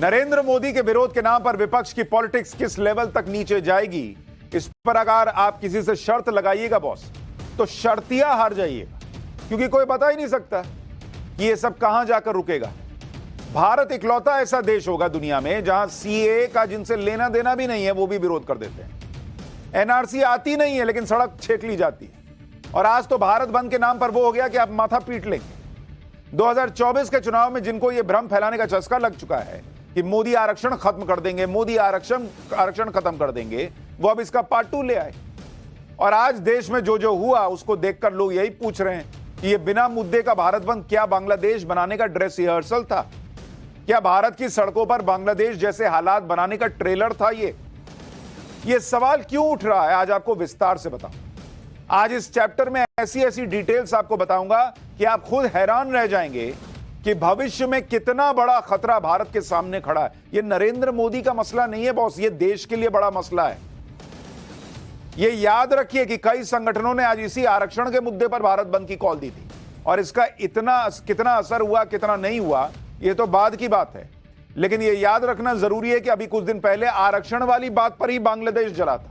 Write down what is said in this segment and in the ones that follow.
नरेंद्र मोदी के विरोध के नाम पर विपक्ष की पॉलिटिक्स किस लेवल तक नीचे जाएगी, इस पर अगर आप किसी से शर्त लगाइएगा बॉस, तो शर्तिया हार जाइएगा, क्योंकि कोई बता ही नहीं सकता कि ये सब कहां जाकर रुकेगा। भारत इकलौता ऐसा देश होगा दुनिया में जहां सीए का जिनसे लेना देना भी नहीं है वो भी विरोध कर देते हैं। एनआरसी आती नहीं है लेकिन सड़क छेक ली जाती है। और आज तो भारत बंद के नाम पर वो हो गया कि आप माथा पीट लेंगे। 2024 के चुनाव में जिनको ये भ्रम फैलाने का चस्का लग चुका है कि मोदी आरक्षण खत्म कर देंगे, मोदी आरक्षण खत्म कर देंगे, वो अब इसका पार्ट 2 ले आए। और आज देश में जो जो हुआ उसको देखकर लोग यही पूछ रहे हैं कि ये बिना मुद्दे का भारत बंद क्या बांग्लादेश बनाने का ड्रेस रिहर्सल था? क्या भारत की सड़कों पर बांग्लादेश जैसे हालात बनाने का ट्रेलर था? ये सवाल क्यों उठ रहा है, आज आपको विस्तार से बताऊं। आज इस चैप्टर में ऐसी ऐसी डिटेल्स आपको बताऊंगा कि आप खुद हैरान रह जाएंगे कि भविष्य में कितना बड़ा खतरा भारत के सामने खड़ा है। यह नरेंद्र मोदी का मसला नहीं है बॉस, ये देश के लिए बड़ा मसला है। यह याद रखिए कि कई संगठनों ने आज इसी आरक्षण के मुद्दे पर भारत बंद की कॉल दी थी, और इसका कितना असर हुआ कितना नहीं हुआ यह तो बाद की बात है। लेकिन यह याद रखना जरूरी है कि अभी कुछ दिन पहले आरक्षण वाली बात पर ही बांग्लादेश जला था।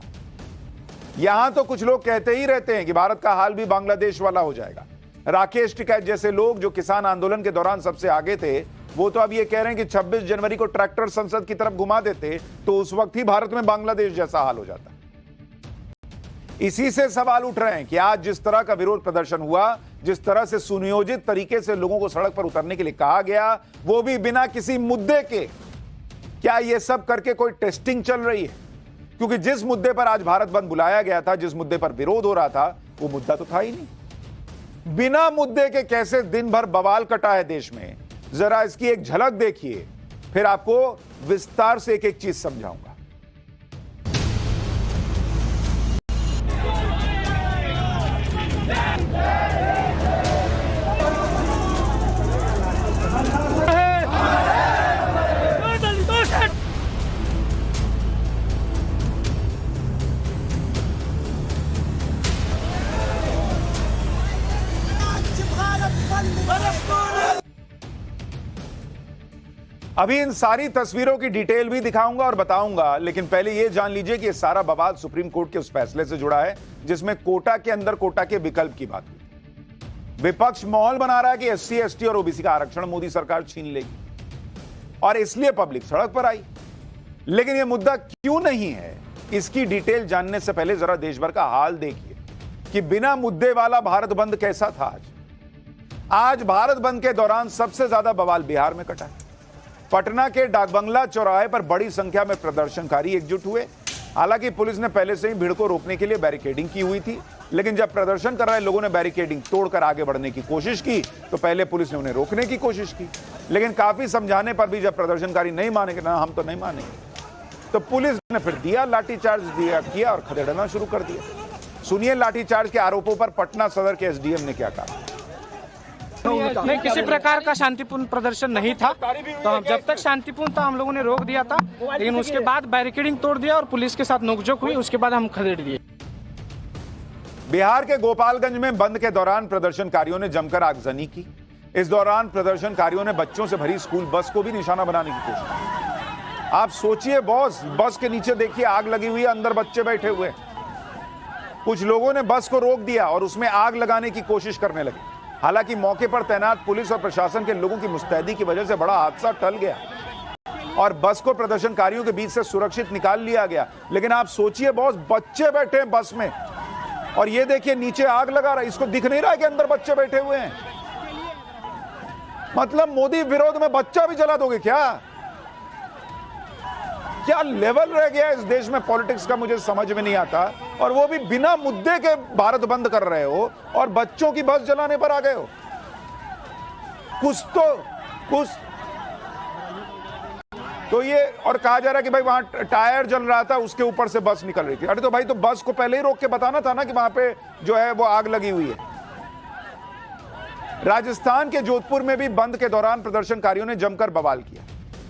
यहां तो कुछ लोग कहते ही रहते हैं कि भारत का हाल भी बांग्लादेश वाला हो जाएगा। राकेश टिकैत जैसे लोग जो किसान आंदोलन के दौरान सबसे आगे थे, वो तो अब ये कह रहे हैं कि 26 जनवरी को ट्रैक्टर संसद की तरफ घुमा देते तो उस वक्त ही भारत में बांग्लादेश जैसा हाल हो जाता। इसी से सवाल उठ रहे हैं कि आज जिस तरह का विरोध प्रदर्शन हुआ, जिस तरह से सुनियोजित तरीके से लोगों को सड़क पर उतरने के लिए कहा गया, वो भी बिना किसी मुद्दे के, क्या यह सब करके कोई टेस्टिंग चल रही है? क्योंकि जिस मुद्दे पर आज भारत बंद बुलाया गया था, जिस मुद्दे पर विरोध हो रहा था, वो मुद्दा तो था ही नहीं। बिना मुद्दे के कैसे दिन भर बवाल कटा है देश में, जरा इसकी एक झलक देखिए, फिर आपको विस्तार से एक एक चीज समझाऊंगा। अभी इन सारी तस्वीरों की डिटेल भी दिखाऊंगा और बताऊंगा, लेकिन पहले यह जान लीजिए कि यह सारा बवाल सुप्रीम कोर्ट के उस फैसले से जुड़ा है जिसमें कोटा के अंदर कोटा के विकल्प की बात हुई। विपक्ष माहौल बना रहा है कि एससी, एसटी और ओबीसी का आरक्षण मोदी सरकार छीन लेगी और इसलिए पब्लिक सड़क पर आई। लेकिन यह मुद्दा क्यों नहीं है, इसकी डिटेल जानने से पहले जरा देश भर का हाल देखिए कि बिना मुद्दे वाला भारत बंद कैसा था। आज भारत बंद के दौरान सबसे ज्यादा बवाल बिहार में कटा है। पटना के डाकबंगला चौराहे पर बड़ी संख्या में प्रदर्शनकारी एकजुट हुए। हालांकि पुलिस ने पहले से ही भीड़ को रोकने के लिए बैरिकेडिंग की हुई थी, लेकिन जब प्रदर्शन कर रहे लोगों ने बैरिकेडिंग तोड़कर आगे बढ़ने की कोशिश की तो पहले पुलिस ने उन्हें रोकने की कोशिश की, लेकिन काफी समझाने पर भी जब प्रदर्शनकारी नहीं मानेंगे, ना हम तो नहीं मानेंगे, तो पुलिस ने फिर दिया लाठीचार्ज किया और खदेड़ना शुरू कर दिया। सुनिए लाठीचार्ज के आरोपों पर पटना सदर के एसडीएम ने क्या कहा। नहीं, किसी प्रकार का शांतिपूर्ण प्रदर्शन नहीं था, तो हम जब तक शांतिपूर्ण था हम लोगों ने रोक दिया था, लेकिन उसके बाद बैरिकेडिंग तोड़ दिया और पुलिस के साथ नोकझोंक हुई, उसके बाद हम खदेड़ दिए। बिहार के गोपालगंज में बंद के दौरान प्रदर्शनकारियों ने जमकर आगजनी की। इस दौरान प्रदर्शनकारियों ने बच्चों से भरी स्कूल बस को भी निशाना बनाने की कोशिश की। आप सोचिए बॉस, बस के नीचे देखिए आग लगी हुई है, अंदर बच्चे बैठे हुए। कुछ लोगों ने बस को रोक दिया और उसमें आग लगाने की कोशिश करने लगे। हालांकि मौके पर तैनात पुलिस और प्रशासन के लोगों की मुस्तैदी की वजह से बड़ा हादसा टल गया और बस को प्रदर्शनकारियों के बीच से सुरक्षित निकाल लिया गया। लेकिन आप सोचिए बॉस, बच्चे बैठे हैं बस में और ये देखिए नीचे आग लगा रहा है, इसको दिख नहीं रहा है कि अंदर बच्चे बैठे हुए हैं। मतलब मोदी विरोध में बच्चा भी जला दोगे क्या? क्या लेवल रह गया इस देश में पॉलिटिक्स का, मुझे समझ में नहीं आता। और वो भी बिना मुद्दे के भारत बंद कर रहे हो और बच्चों की बस जलाने पर आ गए हो। कुछ तो ये और कहा जा रहा है कि भाई वहां टायर जल रहा था, उसके ऊपर से बस निकल रही थी। अरे तो भाई, तो बस को पहले ही रोक के बताना था ना कि वहां पे जो है वो आग लगी हुई है। राजस्थान के जोधपुर में भी बंद के दौरान प्रदर्शनकारियों ने जमकर बवाल किया।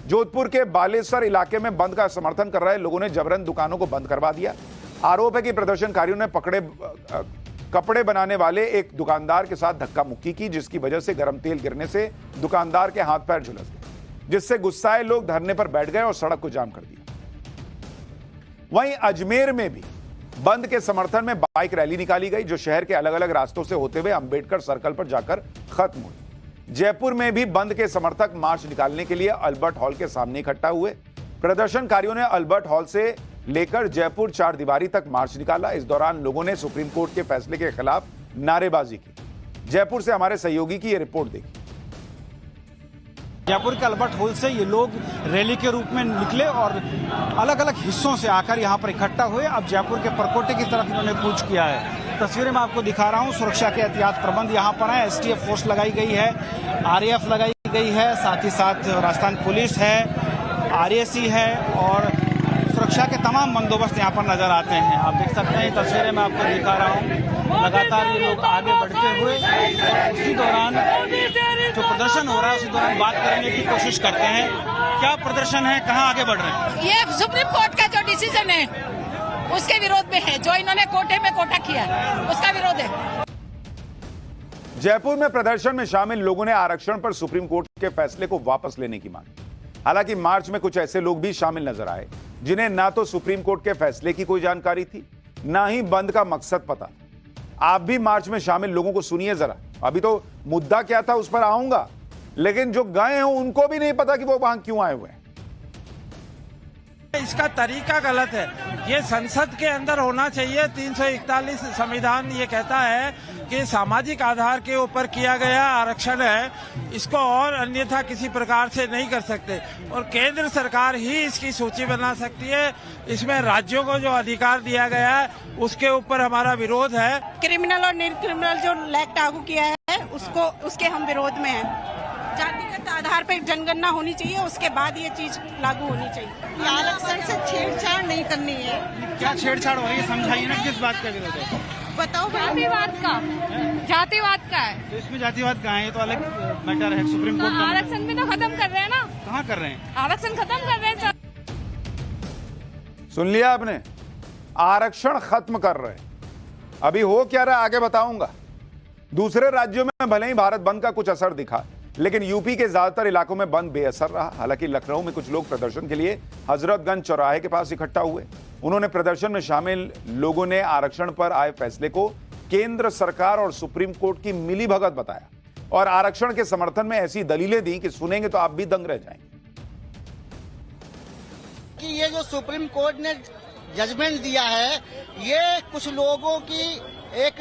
जोधपुर के बालेसर इलाके में बंद का समर्थन कर रहे लोगों ने जबरन दुकानों को बंद करवा दिया। आरोप है कि प्रदर्शनकारियों ने कपड़े बनाने वाले एक दुकानदार के साथ धक्का मुक्की की, जिसकी वजह से गर्म तेल गिरने से दुकानदार के हाथ पैर झुलस गए। जिससे गुस्साए लोग धरने पर बैठ गए और सड़क को जाम कर दिया। वहीं अजमेर में भी बंद के समर्थन में बाइक रैली निकाली गई, जो शहर के अलग अलग रास्तों से होते हुए अंबेडकर सर्कल पर जाकर खत्म हुई। जयपुर में भी बंद के समर्थक मार्च निकालने के लिए अल्बर्ट हॉल के सामने इकट्ठा हुए। प्रदर्शनकारियों ने अल्बर्ट हॉल से लेकर जयपुर चार दीवारी तक मार्च निकाला। इस दौरान लोगों ने सुप्रीम कोर्ट के फैसले के खिलाफ नारेबाजी की। जयपुर से हमारे सहयोगी की यह रिपोर्ट देखी। जयपुर के अल्बर्ट हॉल से ये लोग रैली के रूप में निकले और अलग अलग हिस्सों से आकर यहाँ पर इकट्ठा हुए। अब जयपुर के परकोटे की तरफ इन्होंने कूच किया है। तस्वीरें मैं आपको दिखा रहा हूँ। सुरक्षा के एहतियात प्रबंध यहाँ पर है। एसटीएफ फोर्स लगाई गई है, आरएएफ लगाई गई है, साथ ही साथ राजस्थान पुलिस है, आरएसी है और सुरक्षा के तमाम बंदोबस्त यहाँ पर नजर आते हैं। आप देख सकते हैं, तस्वीरें मैं आपको दिखा रहा हूँ। लगातार ये लोग आगे बढ़ते हुए इसी दौरान जो प्रदर्शन हो रहा है उसी दौरान बात करने की कोशिश करते हैं। क्या प्रदर्शन है, कहाँ आगे बढ़ रहे हैं? ये सुप्रीम कोर्ट का जो डिसीजन है उसके विरोध में है। जो इन्होंने कोटे में कोटा किया उसका विरोध है। जयपुर में प्रदर्शन में शामिल लोगों ने आरक्षण पर सुप्रीम कोर्ट के फैसले को वापस लेने की मांग की। हालांकि मार्च में कुछ ऐसे लोग भी शामिल नजर आए जिन्हें ना तो सुप्रीम कोर्ट के फैसले की कोई जानकारी थी, ना ही बंद का मकसद पता। आप भी मार्च में शामिल लोगों को सुनिए जरा। अभी तो मुद्दा क्या था उस पर आऊंगा, लेकिन जो गए हैं उनको भी नहीं पता कि वो वहां क्यों आए हुए हैं। इसका तरीका गलत है। ये संसद के अंदर होना चाहिए। 341 संविधान ये कहता है कि सामाजिक आधार के ऊपर किया गया आरक्षण है, इसको और अन्यथा किसी प्रकार से नहीं कर सकते और केंद्र सरकार ही इसकी सूची बना सकती है। इसमें राज्यों को जो अधिकार दिया गया है उसके ऊपर हमारा विरोध है। क्रिमिनल और निर क्रिमिनल जो एक्ट लागू किया है उसके हम विरोध में हैं। जातिगत आधार पर जनगणना होनी चाहिए, उसके बाद ये चीज लागू होनी चाहिए। आरक्षण से छेड़छाड़ नहीं करनी है। क्या छेड़छाड़ हो रही है, समझाइए ना, किस बात का विरोध है? बताओ। जातिवाद का है। तो इसमें जातिवाद कहाँ है? ये तो अलग मैटर है। सुप्रीम कोर्ट आरक्षण भी तो खत्म कर रहे हैं ना। कहाँ कर रहे हैं? आरक्षण खत्म कर रहे हैं सर। सुन लिया आपने, आरक्षण खत्म कर रहे हैं। अभी हो क्या रहा आगे बताऊंगा। दूसरे राज्यों में भले ही भारत बंद का कुछ असर दिखा, लेकिन यूपी के ज्यादातर इलाकों में बंद बेअसर रहा। हालांकि लखनऊ में कुछ लोग प्रदर्शन के लिए हजरतगंज चौराहे के पास इकट्ठा हुए। उन्होंने प्रदर्शन में शामिल लोगों ने आरक्षण पर आए फैसले को केंद्र सरकार और सुप्रीम कोर्ट की मिलीभगत बताया और आरक्षण के समर्थन में ऐसी दलीलें दी कि सुनेंगे तो आप भी दंग रह जाएंगे। कि ये जो सुप्रीम कोर्ट ने जजमेंट दिया है, ये कुछ लोगों की एक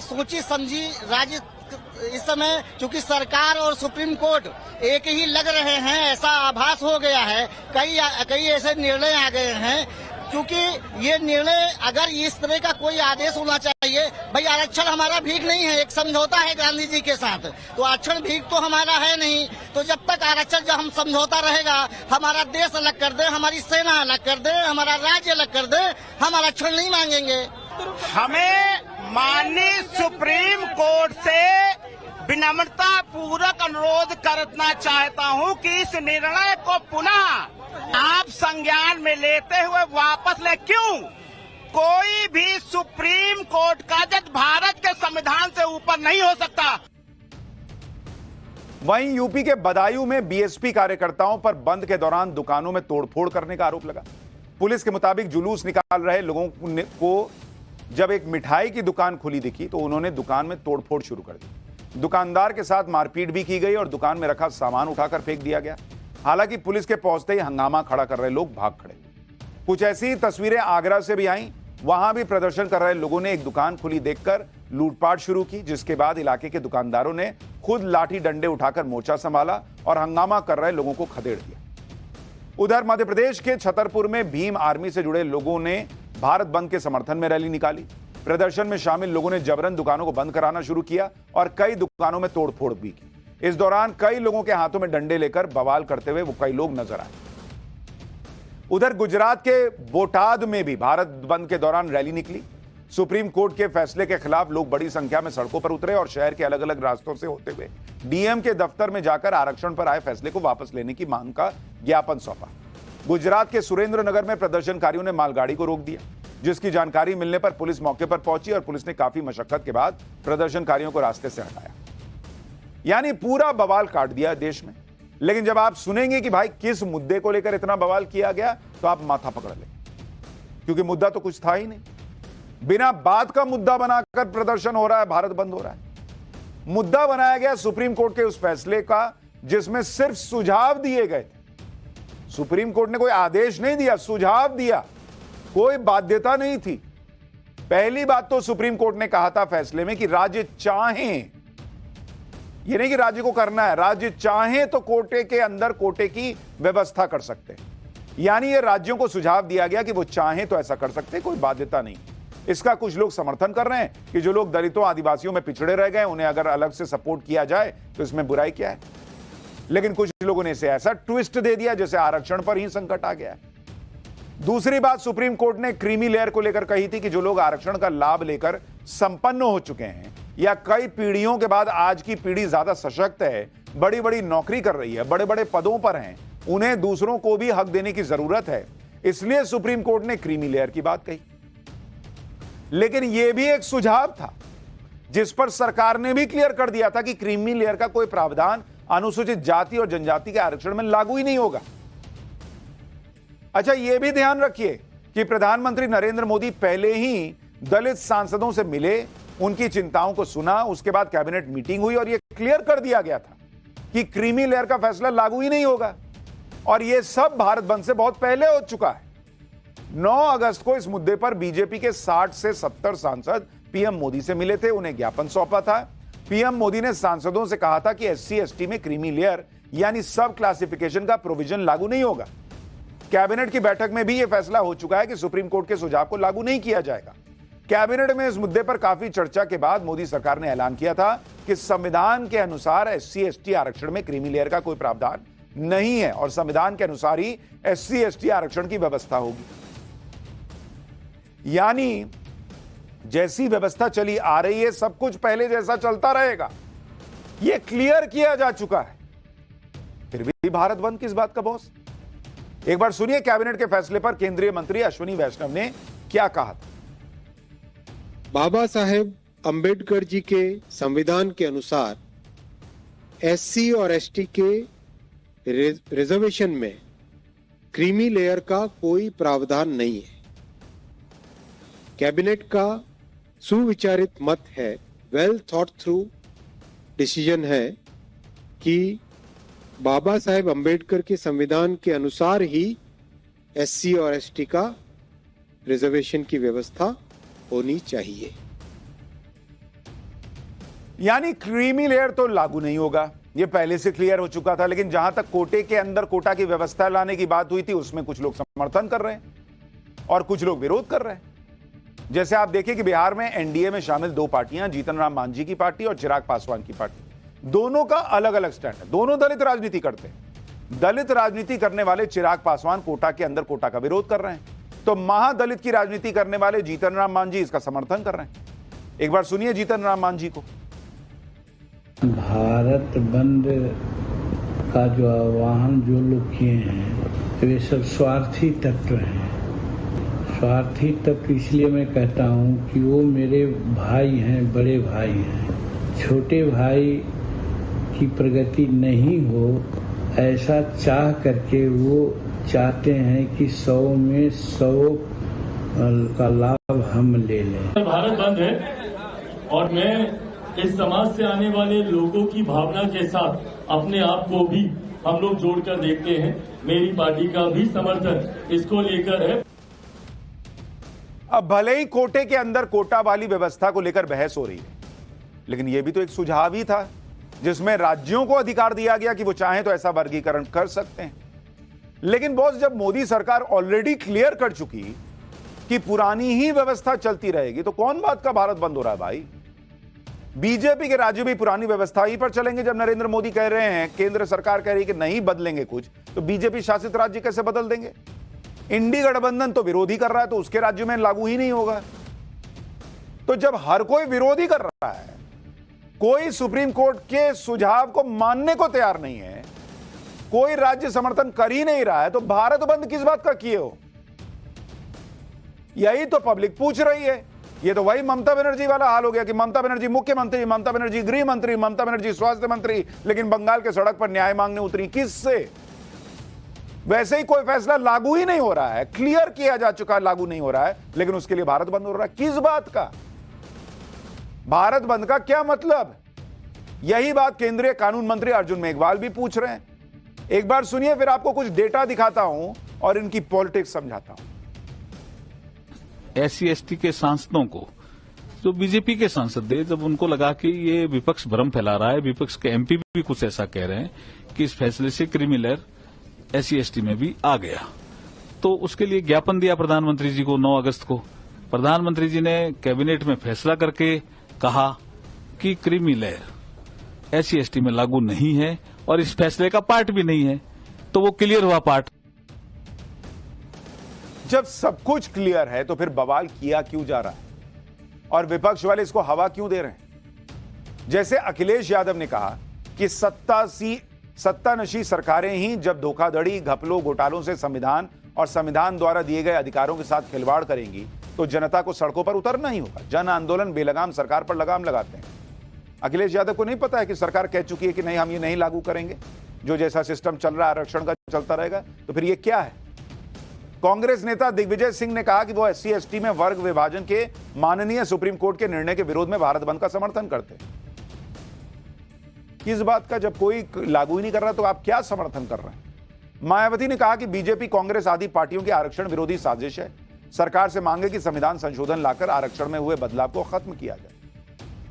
सोची समझी राज्य इस समय चूंकि सरकार और सुप्रीम कोर्ट एक ही लग रहे हैं, ऐसा आभास हो गया है। कई ऐसे निर्णय आ गए हैं। क्योंकि ये निर्णय अगर इस तरह का कोई आदेश होना चाहिए, भाई आरक्षण हमारा भीख नहीं है, एक समझौता है गांधी जी के साथ, तो आरक्षण भीख तो हमारा है नहीं। तो जब तक आरक्षण जब हम समझौता रहेगा, हमारा देश अलग कर दे, हमारी सेना अलग कर दे, हमारा राज्य अलग कर दे, हम आरक्षण नहीं मांगेंगे। हमें माननीय सुप्रीम कोर्ट से विनम्रता पूर्वक अनुरोध करना चाहता हूं कि इस निर्णय को पुनः आप संज्ञान में लेते हुए वापस ले। क्यों? कोई भी सुप्रीम कोर्ट का जज भारत के संविधान से ऊपर नहीं हो सकता। वहीं यूपी के बदायूं में बीएसपी कार्यकर्ताओं पर बंद के दौरान दुकानों में तोड़फोड़ करने का आरोप लगा। पुलिस के मुताबिक जुलूस निकाल रहे लोगों को जब एक मिठाई की दुकान खुली दिखी तो उन्होंने दुकान में तोड़फोड़ शुरू कर दी। दुकानदार के साथ मारपीट भी की गई और दुकान में रखा सामान उठाकर फेंक दिया गया। हालांकि पुलिस के पहुंचते ही हंगामा खड़ा कर रहे लोग भाग खड़े। कुछ ऐसी तस्वीरें आगरा से भी आईं। वहां भी प्रदर्शन कर रहे लोगों ने एक दुकान खुली देखकर लूटपाट शुरू की, जिसके बाद इलाके के दुकानदारों ने खुद लाठी डंडे उठाकर मोर्चा संभाला और हंगामा कर रहे लोगों को खदेड़ दिया। उधर मध्य प्रदेश के छतरपुर में भीम आर्मी से जुड़े लोगों ने भारत बंद के समर्थन में रैली निकाली। प्रदर्शन में शामिल लोगों ने जबरन दुकानों को बंद कराना शुरू किया और कई दुकानों में तोड़फोड़ भी की। इस दौरान कई लोगों के हाथों में डंडे लेकर बवाल करते हुए वो कई लोग नजर आए। उधर गुजरात के बोटाद में भी भारत बंद के दौरान रैली निकली। सुप्रीम कोर्ट के फैसले के खिलाफ लोग बड़ी संख्या में सड़कों पर उतरे और शहर के अलग अलग रास्तों से होते हुए डीएम के दफ्तर में जाकर आरक्षण पर आए फैसले को वापस लेने की मांग का ज्ञापन सौंपा। गुजरात के सुरेंद्र नगर में प्रदर्शनकारियों ने मालगाड़ी को रोक दिया, जिसकी जानकारी मिलने पर पुलिस मौके पर पहुंची और पुलिस ने काफी मशक्कत के बाद प्रदर्शनकारियों को रास्ते से हटाया। यानी पूरा बवाल काट दिया देश में। लेकिन जब आप सुनेंगे कि भाई किस मुद्दे को लेकर इतना बवाल किया गया, तो आप माथा पकड़ लेंगे, क्योंकि मुद्दा तो कुछ था ही नहीं। बिना बात का मुद्दा बनाकर प्रदर्शन हो रहा है, भारत बंद हो रहा है। मुद्दा बनाया गया सुप्रीम कोर्ट के उस फैसले का जिसमें सिर्फ सुझाव दिए गए थे। सुप्रीम कोर्ट ने कोई आदेश नहीं दिया, सुझाव दिया, कोई बाध्यता नहीं थी। पहली बात तो सुप्रीम कोर्ट ने कहा था फैसले में कि राज्य चाहें, ये नहीं कि राज्य को करना है, राज्य चाहें तो कोटे के अंदर कोटे की व्यवस्था कर सकते हैं। यानी ये राज्यों को सुझाव दिया गया कि वो चाहें तो ऐसा कर सकते हैं, कोई बाध्यता नहीं। इसका कुछ लोग समर्थन कर रहे हैं कि जो लोग दलितों आदिवासियों में पिछड़े रह गए उन्हें अगर अलग से सपोर्ट किया जाए तो इसमें बुराई क्या है। लेकिन कुछ लोगों ने इसे ऐसा ट्विस्ट दे दिया जैसे आरक्षण पर ही संकट आ गया है। दूसरी बात सुप्रीम कोर्ट ने क्रीमी लेयर को लेकर कही थी कि जो लोग आरक्षण का लाभ लेकर संपन्न हो चुके हैं या कई पीढ़ियों के बाद आज की पीढ़ी ज्यादा सशक्त है, बड़ी बड़ी नौकरी कर रही है, बड़े बड़े पदों पर हैं, उन्हें दूसरों को भी हक देने की जरूरत है। इसलिए सुप्रीम कोर्ट ने क्रीमी लेयर की बात कही। लेकिन यह भी एक सुझाव था जिस पर सरकार ने भी क्लियर कर दिया था कि क्रीमी लेयर का कोई प्रावधान अनुसूचित जाति और जनजाति के आरक्षण में लागू ही नहीं होगा। अच्छा, यह भी ध्यान रखिए कि प्रधानमंत्री नरेंद्र मोदी पहले ही दलित सांसदों से मिले, उनकी चिंताओं को सुना, उसके बाद कैबिनेट मीटिंग हुई और यह क्लियर कर दिया गया था कि क्रीमी लेयर का फैसला लागू ही नहीं होगा। और यह सब भारत बंद से बहुत पहले हो चुका है। 9 अगस्त को इस मुद्दे पर बीजेपी के 60 से 70 सांसद पीएम मोदी से मिले थे, उन्हें ज्ञापन सौंपा था। पीएम मोदी ने सांसदों से कहा था कि SC ST में क्रीमी लेयर यानी सब क्लासिफिकेशन का प्रोविजन लागू नहीं होगा। कैबिनेट की बैठक में भी यह फैसला हो चुका है कि सुप्रीम कोर्ट के सुझाव को लागू नहीं किया जाएगा। कैबिनेट में इस मुद्दे पर काफी चर्चा के बाद मोदी सरकार ने ऐलान किया था कि संविधान के अनुसार SC ST आरक्षण में क्रीमी लेयर का कोई प्रावधान नहीं है और संविधान के अनुसार ही SC ST आरक्षण की व्यवस्था होगी। यानी जैसी व्यवस्था चली आ रही है, सब कुछ पहले जैसा चलता रहेगा, यह क्लियर किया जा चुका है। फिर भी भारत बंद किस बात का बॉस? एक बार सुनिए कैबिनेट के फैसले पर केंद्रीय मंत्री अश्विनी वैष्णव ने क्या कहा था। बाबा साहेब अंबेडकर जी के संविधान के अनुसार SC और ST के रिजर्वेशन में क्रीमी लेयर का कोई प्रावधान नहीं है। कैबिनेट का सुविचारित मत है, वेल थॉट थ्रू डिसीजन है कि बाबा साहेब अंबेडकर के संविधान के अनुसार ही SC और ST का रिजर्वेशन की व्यवस्था होनी चाहिए। यानी क्रीमी लेयर तो लागू नहीं होगा, यह पहले से क्लियर हो चुका था। लेकिन जहां तक कोटे के अंदर कोटा की व्यवस्था लाने की बात हुई थी, उसमें कुछ लोग समर्थन कर रहे हैं और कुछ लोग विरोध कर रहे हैं। जैसे आप देखिए कि बिहार में NDA में शामिल 2 पार्टियां, जीतन राम मांझी की पार्टी और चिराग पासवान की पार्टी, दोनों का अलग अलग स्टैंड है। दोनों दलित राजनीति करते हैं। दलित राजनीति करने वाले चिराग पासवान कोटा के अंदर कोटा का विरोध कर रहे हैं, तो महादलित की राजनीति करने वाले जीतन राम मांझी इसका समर्थन कर रहे हैं। एक बार सुनिए जीतन राम मांझी को। भारत बंद का जो आह्वान जो लोग किए हैं वे सब स्वार्थी तत्व हैं। स्वार्थी तत्व इसलिए मैं कहता हूँ कि वो मेरे भाई हैं, बड़े भाई हैं। छोटे भाई की प्रगति नहीं हो ऐसा चाह करके वो चाहते हैं कि 100 में 100 का लाभ हम ले लें। भारत बंद है और मैं इस समाज से आने वाले लोगों की भावना के साथ अपने आप को भी हम लोग जोड़कर देखते हैं। मेरी पार्टी का भी समर्थन इसको लेकर है। अब भले ही कोटे के अंदर कोटा वाली व्यवस्था को लेकर बहस हो रही है, लेकिन यह भी तो एक सुझाव ही था जिसमें राज्यों को अधिकार दिया गया कि वो चाहें तो ऐसा वर्गीकरण कर सकते हैं। लेकिन बॉस, जब मोदी सरकार ऑलरेडी क्लियर कर चुकी कि पुरानी ही व्यवस्था चलती रहेगी, तो कौन बात का भारत बंद हो रहा है भाई? बीजेपी के राज्य भी पुरानी व्यवस्था ही पर चलेंगे। जब नरेंद्र मोदी कह रहे हैं, केंद्र सरकार कह रही है कि नहीं बदलेंगे कुछ, तो बीजेपी शासित राज्य कैसे बदल देंगे? इंडी गठबंधन तो विरोधी कर रहा है, तो उसके राज्य में लागू ही नहीं होगा। तो जब हर कोई विरोधी कर रहा है, कोई सुप्रीम कोर्ट के सुझाव को मानने को तैयार नहीं है, कोई राज्य समर्थन कर ही नहीं रहा है, तो भारत बंद किस बात का किए हो? यही तो पब्लिक पूछ रही है। ये तो वही ममता बनर्जी वाला हाल हो गया कि ममता बनर्जी मुख्यमंत्री, ममता बनर्जी गृह मंत्री, ममता बनर्जी स्वास्थ्य मंत्री, लेकिन बंगाल के सड़क पर न्याय मांगने उतरी किससे? वैसे ही कोई फैसला लागू ही नहीं हो रहा है, क्लियर किया जा चुका लागू नहीं हो रहा है, लेकिन उसके लिए भारत बंद हो रहा है। किस बात का भारत बंद का क्या मतलब? यही बात केंद्रीय कानून मंत्री अर्जुन मेघवाल भी पूछ रहे हैं। एक बार सुनिए, फिर आपको कुछ डेटा दिखाता हूं और इनकी पॉलिटिक्स समझाता हूं। SC ST के सांसदों को, जो बीजेपी के सांसद थे, जब उनको लगा कि ये विपक्ष भ्रम फैला रहा है, विपक्ष के MP भी कुछ ऐसा कह रहे हैं कि इस फैसले से क्रीमी लेयर SC ST में भी आ गया, तो उसके लिए ज्ञापन दिया प्रधानमंत्री जी को 9 अगस्त को। प्रधानमंत्री जी ने कैबिनेट में फैसला करके कहा कि क्रीमी लेयर SC ST में लागू नहीं है और इस फैसले का पार्ट भी नहीं है, तो वो क्लियर हुआ पार्ट। जब सब कुछ क्लियर है तो फिर बवाल किया क्यों जा रहा है और विपक्ष वाले इसको हवा क्यों दे रहे हैं? जैसे अखिलेश यादव ने कहा कि सत्तानशी सरकारें ही जब धोखाधड़ी, घपलों, घोटालों से संविधान और संविधान द्वारा दिए गए अधिकारों के साथ खिलवाड़ करेंगी तो जनता को सड़कों पर उतरना ही होगा। जन आंदोलन बेलगाम सरकार पर लगाम लगाते हैं। अखिलेश यादव को नहीं पता है कि सरकार कह चुकी है कि नहीं, हम ये नहीं लागू करेंगे, जो जैसा सिस्टम चल रहा है आरक्षण का चलता रहेगा। तो फिर ये क्या है? कांग्रेस नेता दिग्विजय सिंह ने कहा कि वो SC ST में वर्ग विभाजन के माननीय सुप्रीम कोर्ट के निर्णय के विरोध में भारत बंद का समर्थन करते हैं। किस बात का? जब कोई लागू ही नहीं कर रहा तो आप क्या समर्थन कर रहे हैं? मायावती ने कहा कि बीजेपी, कांग्रेस आदि पार्टियों की आरक्षण विरोधी साजिश है। सरकार से मांगे कि संविधान संशोधन लाकर आरक्षण में हुए बदलाव को खत्म किया जाए।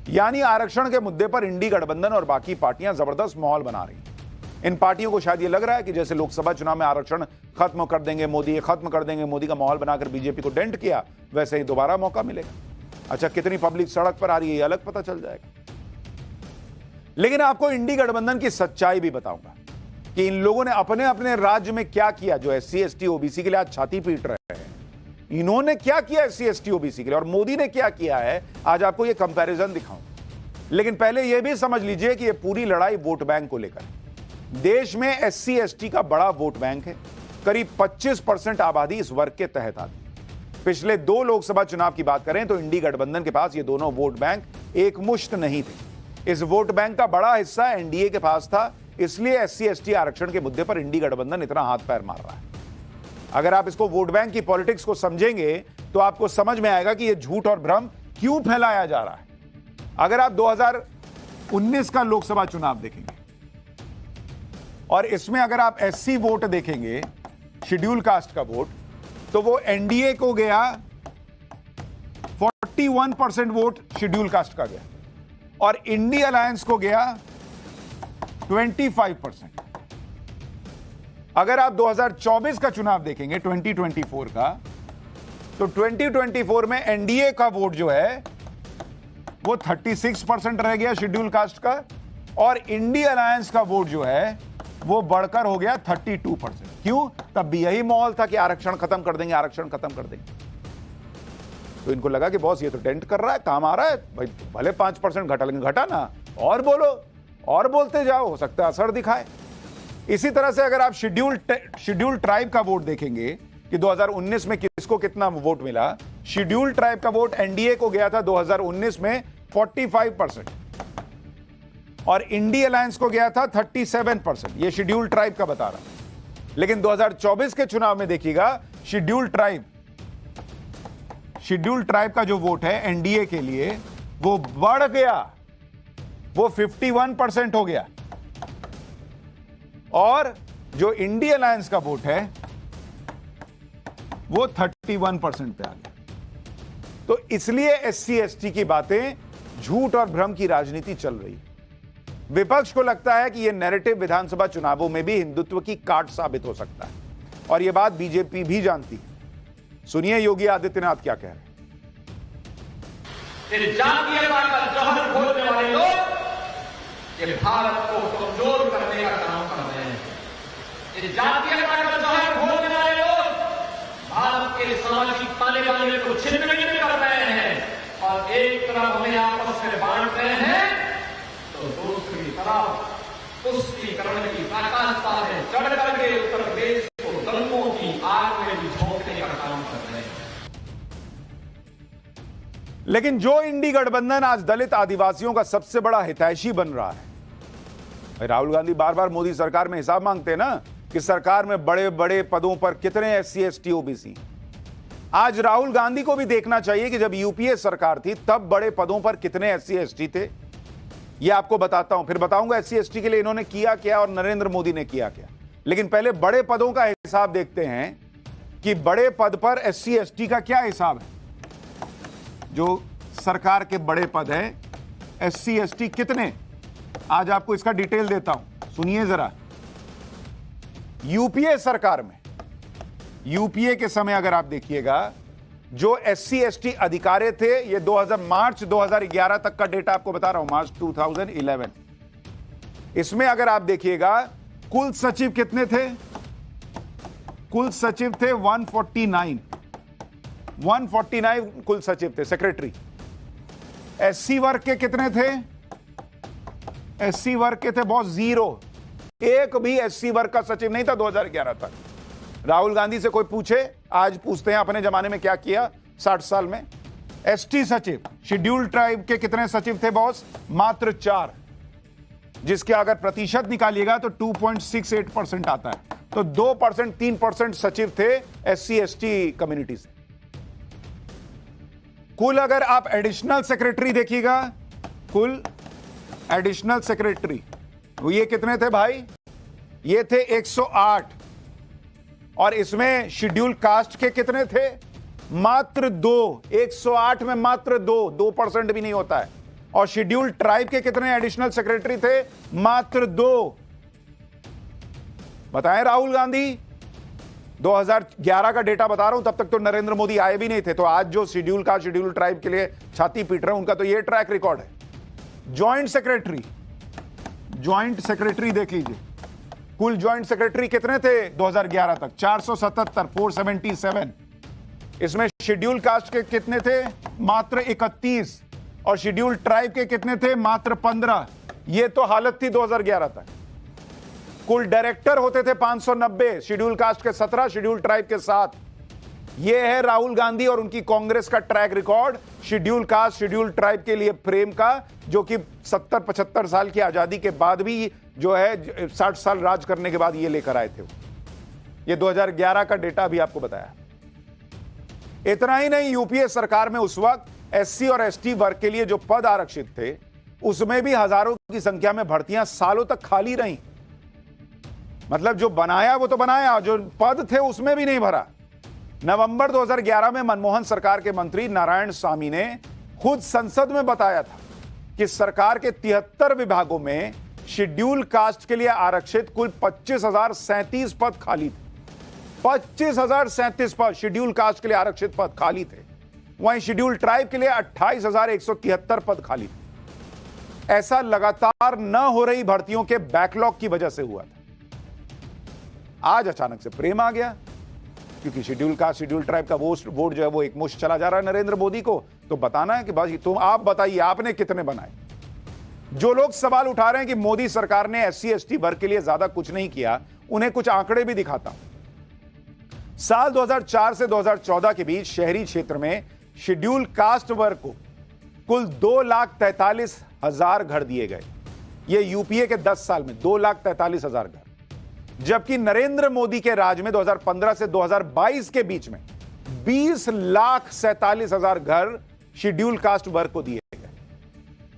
यानी आरक्षण के मुद्दे पर इंडी गठबंधन और बाकी पार्टियां जबरदस्त माहौल बना रही हैं। इन पार्टियों को शायद ये लग रहा है कि जैसे लोकसभा चुनाव में आरक्षण खत्म कर देंगे मोदी, खत्म कर देंगे मोदी का माहौल बनाकर बीजेपी को डेंट किया, वैसे ही दोबारा मौका मिलेगा। अच्छा, कितनी पब्लिक सड़क पर आ रही है ये अलग पता चल जाएगा। लेकिन आपको इंडी गठबंधन की सच्चाई भी बताऊंगा कि इन लोगों ने अपने अपने राज्य में क्या किया। जो SC ST OBC के लिए आज छाती पीट रहे हैं, इन्होंने क्या किया SC ST OBC के लिए, और मोदी ने क्या किया है, आज आपको ये कंपैरिजन दिखाऊं। लेकिन पहले यह भी समझ लीजिए कि यह पूरी लड़ाई वोट बैंक को लेकर। देश में SC ST का बड़ा वोट बैंक है। करीब 25% आबादी इस वर्ग के तहत आती है। पिछले 2 लोकसभा चुनाव की बात करें तो इंडी गठबंधन के पास ये दोनों वोट बैंक एक मुश्त नहीं थे। इस वोट बैंक का बड़ा हिस्सा NDA के पास था, इसलिए SC ST आरक्षण के मुद्दे पर इंडी गठबंधन इतना हाथ पैर मार रहा है। अगर आप इसको वोट बैंक की पॉलिटिक्स को समझेंगे तो आपको समझ में आएगा कि यह झूठ और भ्रम क्यों फैलाया जा रहा है। अगर आप 2019 का लोकसभा चुनाव देखेंगे और इसमें अगर आप SC वोट देखेंगे, शेड्यूल कास्ट का वोट, तो वो NDA को गया 41% वोट शेड्यूल कास्ट का गया और इंडी अलायंस को गया 25%। अगर आप 2024 का चुनाव देखेंगे, 2024 का, तो 2024 में NDA का वोट जो है वो 36% रह गया शेड्यूल कास्ट का और इंडी अलायंस का वोट जो है वो बढ़कर हो गया 32%। क्यों? तब भी यही माहौल था कि आरक्षण खत्म कर देंगे, आरक्षण खत्म कर देंगे। तो इनको लगा कि बॉस ये तो डेंट कर रहा है, काम आ रहा है भाई, भले 5% घटा, लेकिन घटा ना, और बोलो, और बोलते जाओ, हो सकता है असर दिखाए। इसी तरह से अगर आप शेड्यूल ट्राइब का वोट देखेंगे कि 2019 में किसको कितना वोट मिला, शेड्यूल ट्राइब का वोट NDA को गया था 2019 में 45% और इंडी अलायंस को गया था 37%। ये शेड्यूल ट्राइब का बता रहा। लेकिन 2024 के चुनाव में देखिएगा, शेड्यूल ट्राइब का जो वोट है NDA के लिए वो बढ़ गया, वो 51% हो गया और जो इंडी अलायंस का वोट है वो 31% पे आ गया। तो इसलिए SC ST की बातें झूठ और भ्रम की राजनीति चल रही है। विपक्ष को लगता है कि यह नैरेटिव विधानसभा चुनावों में भी हिंदुत्व की काट साबित हो सकता है और यह बात बीजेपी भी जानती है। सुनिए योगी आदित्यनाथ क्या कह रहे हैं। जातीयता का जहर घोलने वाले लोग ये भारत को कमजोर करने का काम कर रहे हैं। ये जातीयता का जहर घोलने वाले लोग भारत के सामाजिक ताने बाने को छिन्न कर रहे हैं और एक तरफ हमें आपस में बांट रहे हैं तो दूसरी तरफ तुष्टीकरण की प्रकाशता में चढ़ करके उत्तर प्रदेश को दंगों की आग में भी झोंकने का काम कर रहे हैं। लेकिन जो इंडी गठबंधन आज दलित आदिवासियों का सबसे बड़ा हितैषी बन रहा है, भाई राहुल गांधी बार बार मोदी सरकार में हिसाब मांगते हैं ना कि सरकार में बड़े बड़े पदों पर कितने एससी एसटी ओबीसी। आज राहुल गांधी को भी देखना चाहिए कि जब यूपीए सरकार थी तब बड़े पदों पर कितने एससी एसटी थे। ये आपको बताता हूं, फिर बताऊंगा एससी एसटी के लिए इन्होंने किया क्या और नरेंद्र मोदी ने किया क्या। लेकिन पहले बड़े पदों का हिसाब देखते हैं कि बड़े पद पर एससी एसटी का क्या हिसाब है। जो सरकार के बड़े पद हैं एससी एसटी कितने, आज आपको इसका डिटेल देता हूं, सुनिए जरा। यूपीए सरकार में, यूपीए के समय अगर आप देखिएगा जो एससी एसटी अधिकारी थे, ये मार्च 2011 तक का डेटा आपको बता रहा हूं, मार्च 2011। इसमें अगर आप देखिएगा कुल सचिव कितने थे, कुल सचिव थे 149 कुल सचिव थे, सेक्रेटरी। एससी वर्ग के कितने थे, एससी वर्ग के थे बहुत 0, एक भी एससी वर्ग का सचिव नहीं था 2011 तक। राहुल गांधी से कोई पूछे, आज पूछते हैं अपने जमाने में क्या किया 60 साल में। एसटी सचिव, शेड्यूल्ड ट्राइब के कितने सचिव थे बॉस, मात्र 4, जिसके अगर प्रतिशत निकालिएगा तो 2.68% आता है। तो 2%, 3% सचिव थे एससी एसटी कम्युनिटी से। कुल अगर आप एडिशनल सेक्रेटरी देखिएगा, कुल एडिशनल सेक्रेटरी ये कितने थे भाई, ये थे 108, और इसमें शेड्यूल कास्ट के कितने थे, मात्र 2, 108 में मात्र 2% भी नहीं होता है। और शेड्यूल ट्राइब के कितने एडिशनल सेक्रेटरी थे, मात्र 2। बताएं राहुल गांधी, 2011 का डेटा बता रहा हूं, तब तक तो नरेंद्र मोदी आए भी नहीं थे। तो आज जो शेड्यूल कास्ट शेड्यूल ट्राइब के लिए छाती पीट रहे हैं, उनका तो ये ट्रैक रिकॉर्ड है। ज्वाइंट सेक्रेटरी देख लीजिए, कुल ज्वाइंट सेक्रेटरी कितने थे 2011 तक, 477, 477। इसमें शेड्यूल कास्ट के कितने थे, मात्र 31, और शेड्यूल ट्राइब के कितने थे, मात्र 15। ये तो हालत थी 2011 तक। कुल डायरेक्टर होते थे 590, शेड्यूल कास्ट के 17, शेड्यूल ट्राइब के 7। यह है राहुल गांधी और उनकी कांग्रेस का track record schedule caste schedule tribe के लिए प्रेम का, जो कि 70-75 साल की आजादी के बाद भी जो है 60 साल राज करने के बाद ये लेकर आए थे। ये 2011 का डेटा भी आपको बताया। इतना ही नहीं, यूपीए सरकार में उस वक्त एससी और एसटी वर्ग के लिए जो पद आरक्षित थे, उसमें भी हजारों की संख्या में भर्तियां सालों तक खाली रहीं। मतलब जो बनाया वो तो बनाया, जो पद थे उसमें भी नहीं भरा। नवंबर 2011 में मनमोहन सरकार के मंत्री नारायण स्वामी ने खुद संसद में बताया था कि सरकार के 73 विभागों में शेड्यूल कास्ट के लिए आरक्षित कुल 25,037 पद खाली थे। 25,037 पद शेड्यूल कास्ट के लिए आरक्षित पद खाली थे। वहीं शेड्यूल ट्राइब के लिए 28,173 पद खाली थे। ऐसा लगातार न हो रही भर्तियों के बैकलॉग की वजह से हुआ था। आज अचानक से प्रेम आ गया, क्योंकि शेड्यूल कास्ट शेड्यूल ट्राइब का वोट जो है वो एक मुश्त चला जा रहा है नरेंद्र मोदी को। तो बताना है कि भाई तुम आप बताइए आपने कितने बनाए। जो लोग सवाल उठा रहे हैं कि मोदी सरकार ने एससी एसटी वर्ग के लिए ज्यादा कुछ नहीं किया, उन्हें कुछ आंकड़े भी दिखाता हूं। साल 2004 से 2014 के बीच शहरी क्षेत्र में शेड्यूल कास्ट वर्ग को कुल 2,43,000 घर दिए गए। ये यूपीए के 10 साल में 2,43,000 घर, जबकि नरेंद्र मोदी के राज में 2015 से 2022 के बीच में 20,47,000 घर शेड्यूल कास्ट वर्ग को दिए गए।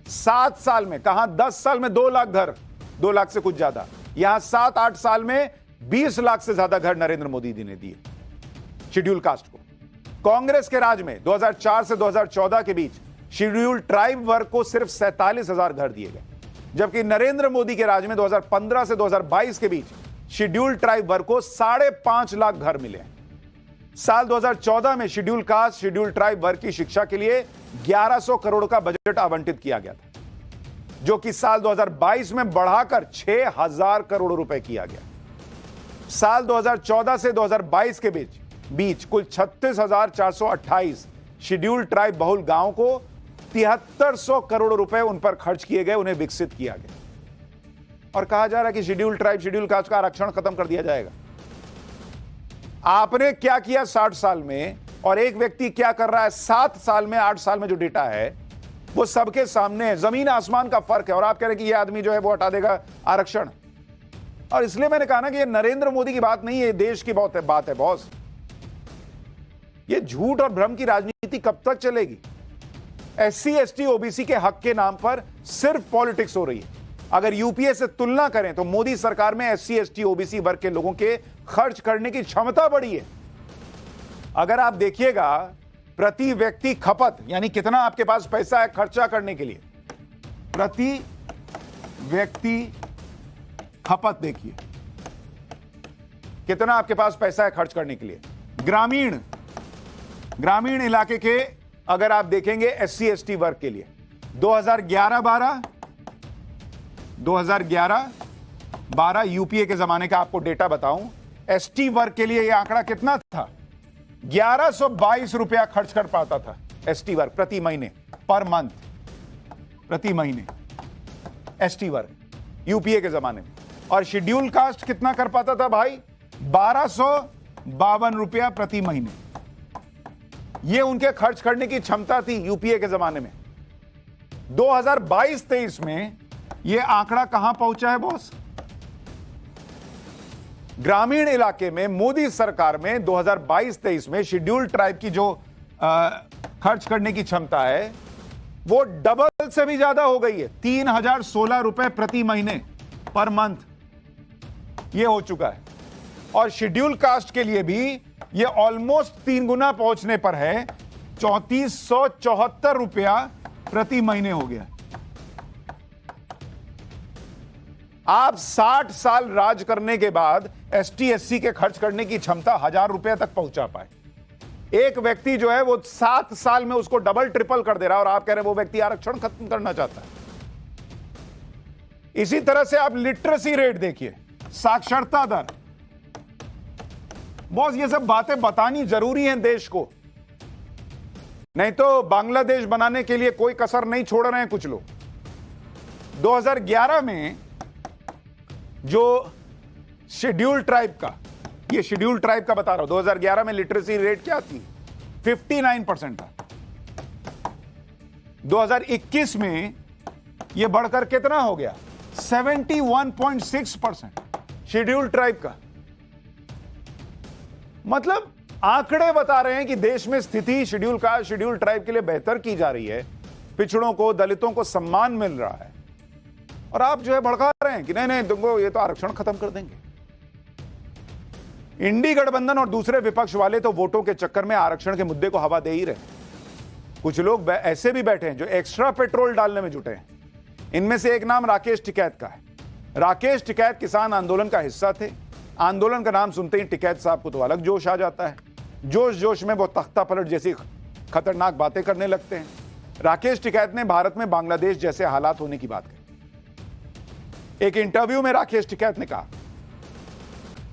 7 साल में, कहां 10 साल में 2 लाख घर, 2 लाख से कुछ ज्यादा, यहां 7-8 साल में 20 लाख से ज्यादा घर नरेंद्र मोदी जी ने दिए शेड्यूल कास्ट को। कांग्रेस के राज में 2004 से 2014 के बीच शेड्यूल ट्राइब वर्ग को सिर्फ 47,000 घर दिए गए, जबकि नरेंद्र मोदी के राज में 2015 से 2022 के बीच शेड्यूल ट्राइब वर्ग को 5.5 लाख घर मिले। साल 2014 में शेड्यूल कास्ट शेड्यूल ट्राइब वर्ग की शिक्षा के लिए 1100 करोड़ का बजट आवंटित किया गया था, जो कि साल 2022 में बढ़ाकर 6,000 करोड़ रुपए किया गया। साल 2014 से 2022 के बीच कुल 36,428 शेड्यूल ट्राइब बहुल गांव को 7300 करोड़ रुपए उन पर खर्च किए गए, उन्हें विकसित किया गया। और कहा जा रहा है कि शेड्यूल ट्राइब शेड्यूल कास्ट का आरक्षण खत्म कर दिया जाएगा। आपने क्या किया 60 साल में और एक व्यक्ति क्या कर रहा है 7 साल में, 8 साल में, जो डेटा है वो सबके सामने है। जमीन आसमान का फर्क है। और आप कह रहे हैं कि ये आदमी जो है वो हटा देगा आरक्षण। और इसलिए मैंने कहा ना कि ये नरेंद्र मोदी की बात नहीं है, देश की बात है बॉस। ये झूठ और भ्रम की राजनीति कब तक चलेगी? SC ST OBC के हक के नाम पर सिर्फ पॉलिटिक्स हो रही है। अगर यूपीए से तुलना करें तो मोदी सरकार में SC ST OBC वर्ग के लोगों के खर्च करने की क्षमता बढ़ी है। अगर आप देखिएगा प्रति व्यक्ति खपत, यानी कितना आपके पास पैसा है खर्चा करने के लिए, प्रति व्यक्ति खपत देखिए कितना आपके पास पैसा है खर्च करने के लिए। ग्रामीण इलाके के अगर आप देखेंगे SC ST वर्ग के लिए 2011-12 यूपीए के जमाने का आपको डेटा बताऊं, ST वर्ग के लिए यह आंकड़ा कितना था? 1122 रुपया खर्च कर पाता था ST वर्ग प्रति महीने, पर मंथ, प्रति महीने ST वर्ग यूपीए के जमाने में। और शेड्यूल कास्ट कितना कर पाता था भाई? 1252 रुपया प्रति महीने। यह उनके खर्च करने की क्षमता थी यूपीए के जमाने में। 2022-23 में यह आंकड़ा कहां पहुंचा है बॉस? ग्रामीण इलाके में मोदी सरकार में 2022-23 में शेड्यूल ट्राइब की जो खर्च करने की क्षमता है वो डबल से भी ज्यादा हो गई है। 3016 रुपए प्रति महीने, पर मंथ ये हो चुका है। और शेड्यूल कास्ट के लिए भी ये ऑलमोस्ट 3 गुना पहुंचने पर है, 3474 रुपया प्रति महीने हो गया। आप 60 साल राज करने के बाद ST SC के खर्च करने की क्षमता 1000 रुपए तक पहुंचा पाए। एक व्यक्ति जो है वो 7 साल में उसको डबल ट्रिपल कर दे रहा है, और आप कह रहे हैं वो व्यक्ति आरक्षण खत्म करना चाहता है। इसी तरह से आप लिटरेसी रेट देखिए, साक्षरता दर। बॉस ये सब बातें बतानी जरूरी हैं देश को, नहीं तो बांग्लादेश बनाने के लिए कोई कसर नहीं छोड़ रहे हैं कुछ लोग। 2011 में जो शेड्यूल ट्राइब का, ये शेड्यूल ट्राइब का बता रहा हूं, 2011 में लिटरेसी रेट क्या थी? 59% था। 2021 में यह बढ़कर कितना हो गया? 71.6% शेड्यूल ट्राइब का। मतलब आंकड़े बता रहे हैं कि देश में स्थिति शेड्यूल ट्राइब के लिए बेहतर की जा रही है। पिछड़ों को, दलितों को सम्मान मिल रहा है, और आप जो है भड़का रहे हैं कि नहीं तुमको ये तो आरक्षण खत्म कर देंगे। इंडी गठबंधन और दूसरे विपक्ष वाले तो वोटों के चक्कर में आरक्षण के मुद्दे को हवा दे ही रहे। कुछ लोग ऐसे भी बैठे हैं जो एक्स्ट्रा पेट्रोल डालने में जुटे हैं। इनमें से एक नाम राकेश टिकैत का है। राकेश टिकैत किसान आंदोलन का हिस्सा थे। आंदोलन का नाम सुनते ही टिकैत साहब को तो अलग जोश आ जाता है। जोश में वो तख्ता पलट जैसी खतरनाक बातें करने लगते हैं। राकेश टिकैत ने भारत में बांग्लादेश जैसे हालात होने की बात कही। एक इंटरव्यू में राकेश टिकैत ने कहा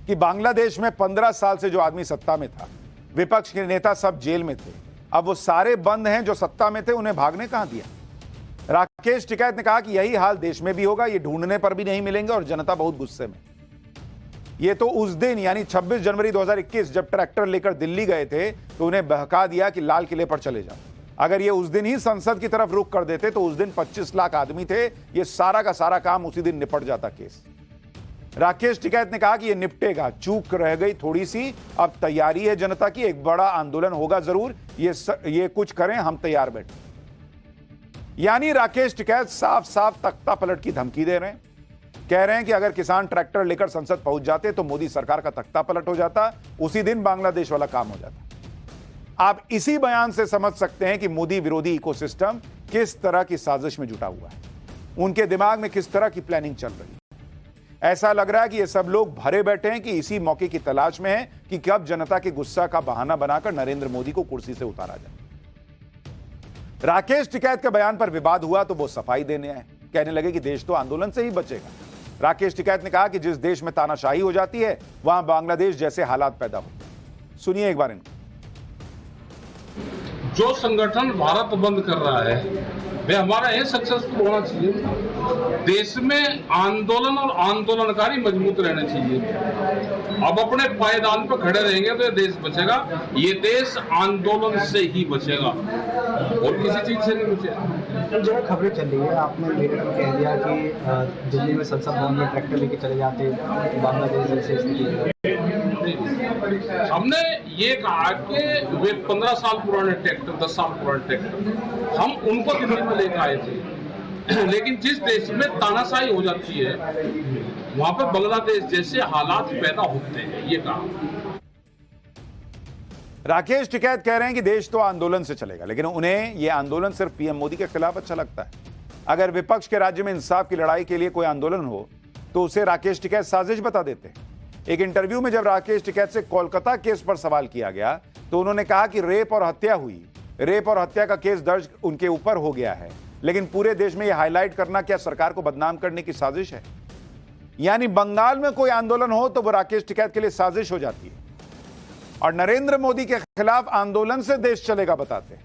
कि बांग्लादेश में 15 साल से जो आदमी सत्ता में था, विपक्ष के नेता सब जेल में थे, अब वो सारे बंद हैं जो सत्ता में थे, उन्हें भागने कहां दिया। राकेश टिकैत ने कहा कि यही हाल देश में भी होगा, ये ढूंढने पर भी नहीं मिलेंगे और जनता बहुत गुस्से में। ये तो उस दिन यानी 26 जनवरी 2021 जब ट्रैक्टर लेकर दिल्ली गए थे तो उन्हें बहका दिया कि लाल किले पर चले जाओ। अगर ये उस दिन ही संसद की तरफ रुख कर देते तो उस दिन 25 लाख आदमी थे, ये सारा का सारा काम उसी दिन निपट जाता केस। राकेश टिकैत ने कहा कि ये निपटेगा, चूक रह गई थोड़ी सी, अब तैयारी है जनता की, एक बड़ा आंदोलन होगा जरूर, ये कुछ करें, हम तैयार बैठे। यानी राकेश टिकैत साफ साफ तख्ता पलट की धमकी दे रहे हैं। कह रहे हैं कि अगर किसान ट्रैक्टर लेकर संसद पहुंच जाते तो मोदी सरकार का तख्ता पलट हो जाता, उसी दिन बांग्लादेश वाला काम हो जाता। आप इसी बयान से समझ सकते हैं कि मोदी विरोधी इकोसिस्टम किस तरह की साजिश में जुटा हुआ है, उनके दिमाग में किस तरह की प्लानिंग चल रही है। ऐसा लग रहा है कि ये सब लोग भरे बैठे हैं कि इसी मौके की तलाश में है कि कब जनता के गुस्सा का बहाना बनाकर नरेंद्र मोदी को कुर्सी से उतारा जाए। राकेश टिकैत के बयान पर विवाद हुआ तो वो सफाई देने आए, कहने लगे कि देश तो आंदोलन से ही बचेगा। राकेश टिकैत ने कहा कि जिस देश में तानाशाही हो जाती है वहां बांग्लादेश जैसे हालात पैदा होते हैं। सुनिए एक बार इनको। जो संगठन भारत बंद कर रहा है वे हमारा ये सक्सेसफुल होना चाहिए। देश में आंदोलन और आंदोलनकारी मजबूत रहने चाहिए। अब अपने पायदान पर खड़े रहेंगे तो ये देश बचेगा, ये देश आंदोलन से ही बचेगा और किसी चीज से नहीं बचेगा। जो खबरें चल रही है, आपने मीडिया में कह दिया कि दिल्ली में संसद भवन में ट्रैक्टर लेके चले जाते बांग्लादेश जैसे स्थिति। हमने ये कहा कि वे 15 साल पुराने ट्रैक्टर, 10 साल पुराने ट्रैक्टर हम उनको दिल्ली में लेकर आए थे, लेकिन जिस देश में तानाशाही हो जाती है वहां पर बांग्लादेश जैसे हालात पैदा होते हैं, ये कहा। राकेश टिकैत कह रहे हैं कि देश तो आंदोलन से चलेगा, लेकिन उन्हें यह आंदोलन सिर्फ पीएम मोदी के खिलाफ अच्छा लगता है। अगर विपक्ष के राज्य में इंसाफ की लड़ाई के लिए कोई आंदोलन हो तो उसे राकेश टिकैत साजिश बता देते हैं। एक इंटरव्यू में जब राकेश टिकैत से कोलकाता केस पर सवाल किया गया तो उन्होंने कहा कि रेप और हत्या हुई, रेप और हत्या का केस दर्ज उनके ऊपर हो गया है, लेकिन पूरे देश में यह हाईलाइट करना क्या सरकार को बदनाम करने की साजिश है? यानी बंगाल में कोई आंदोलन हो तो वो राकेश टिकैत के लिए साजिश हो जाती है, और नरेंद्र मोदी के खिलाफ आंदोलन से देश चलेगा बताते हैं।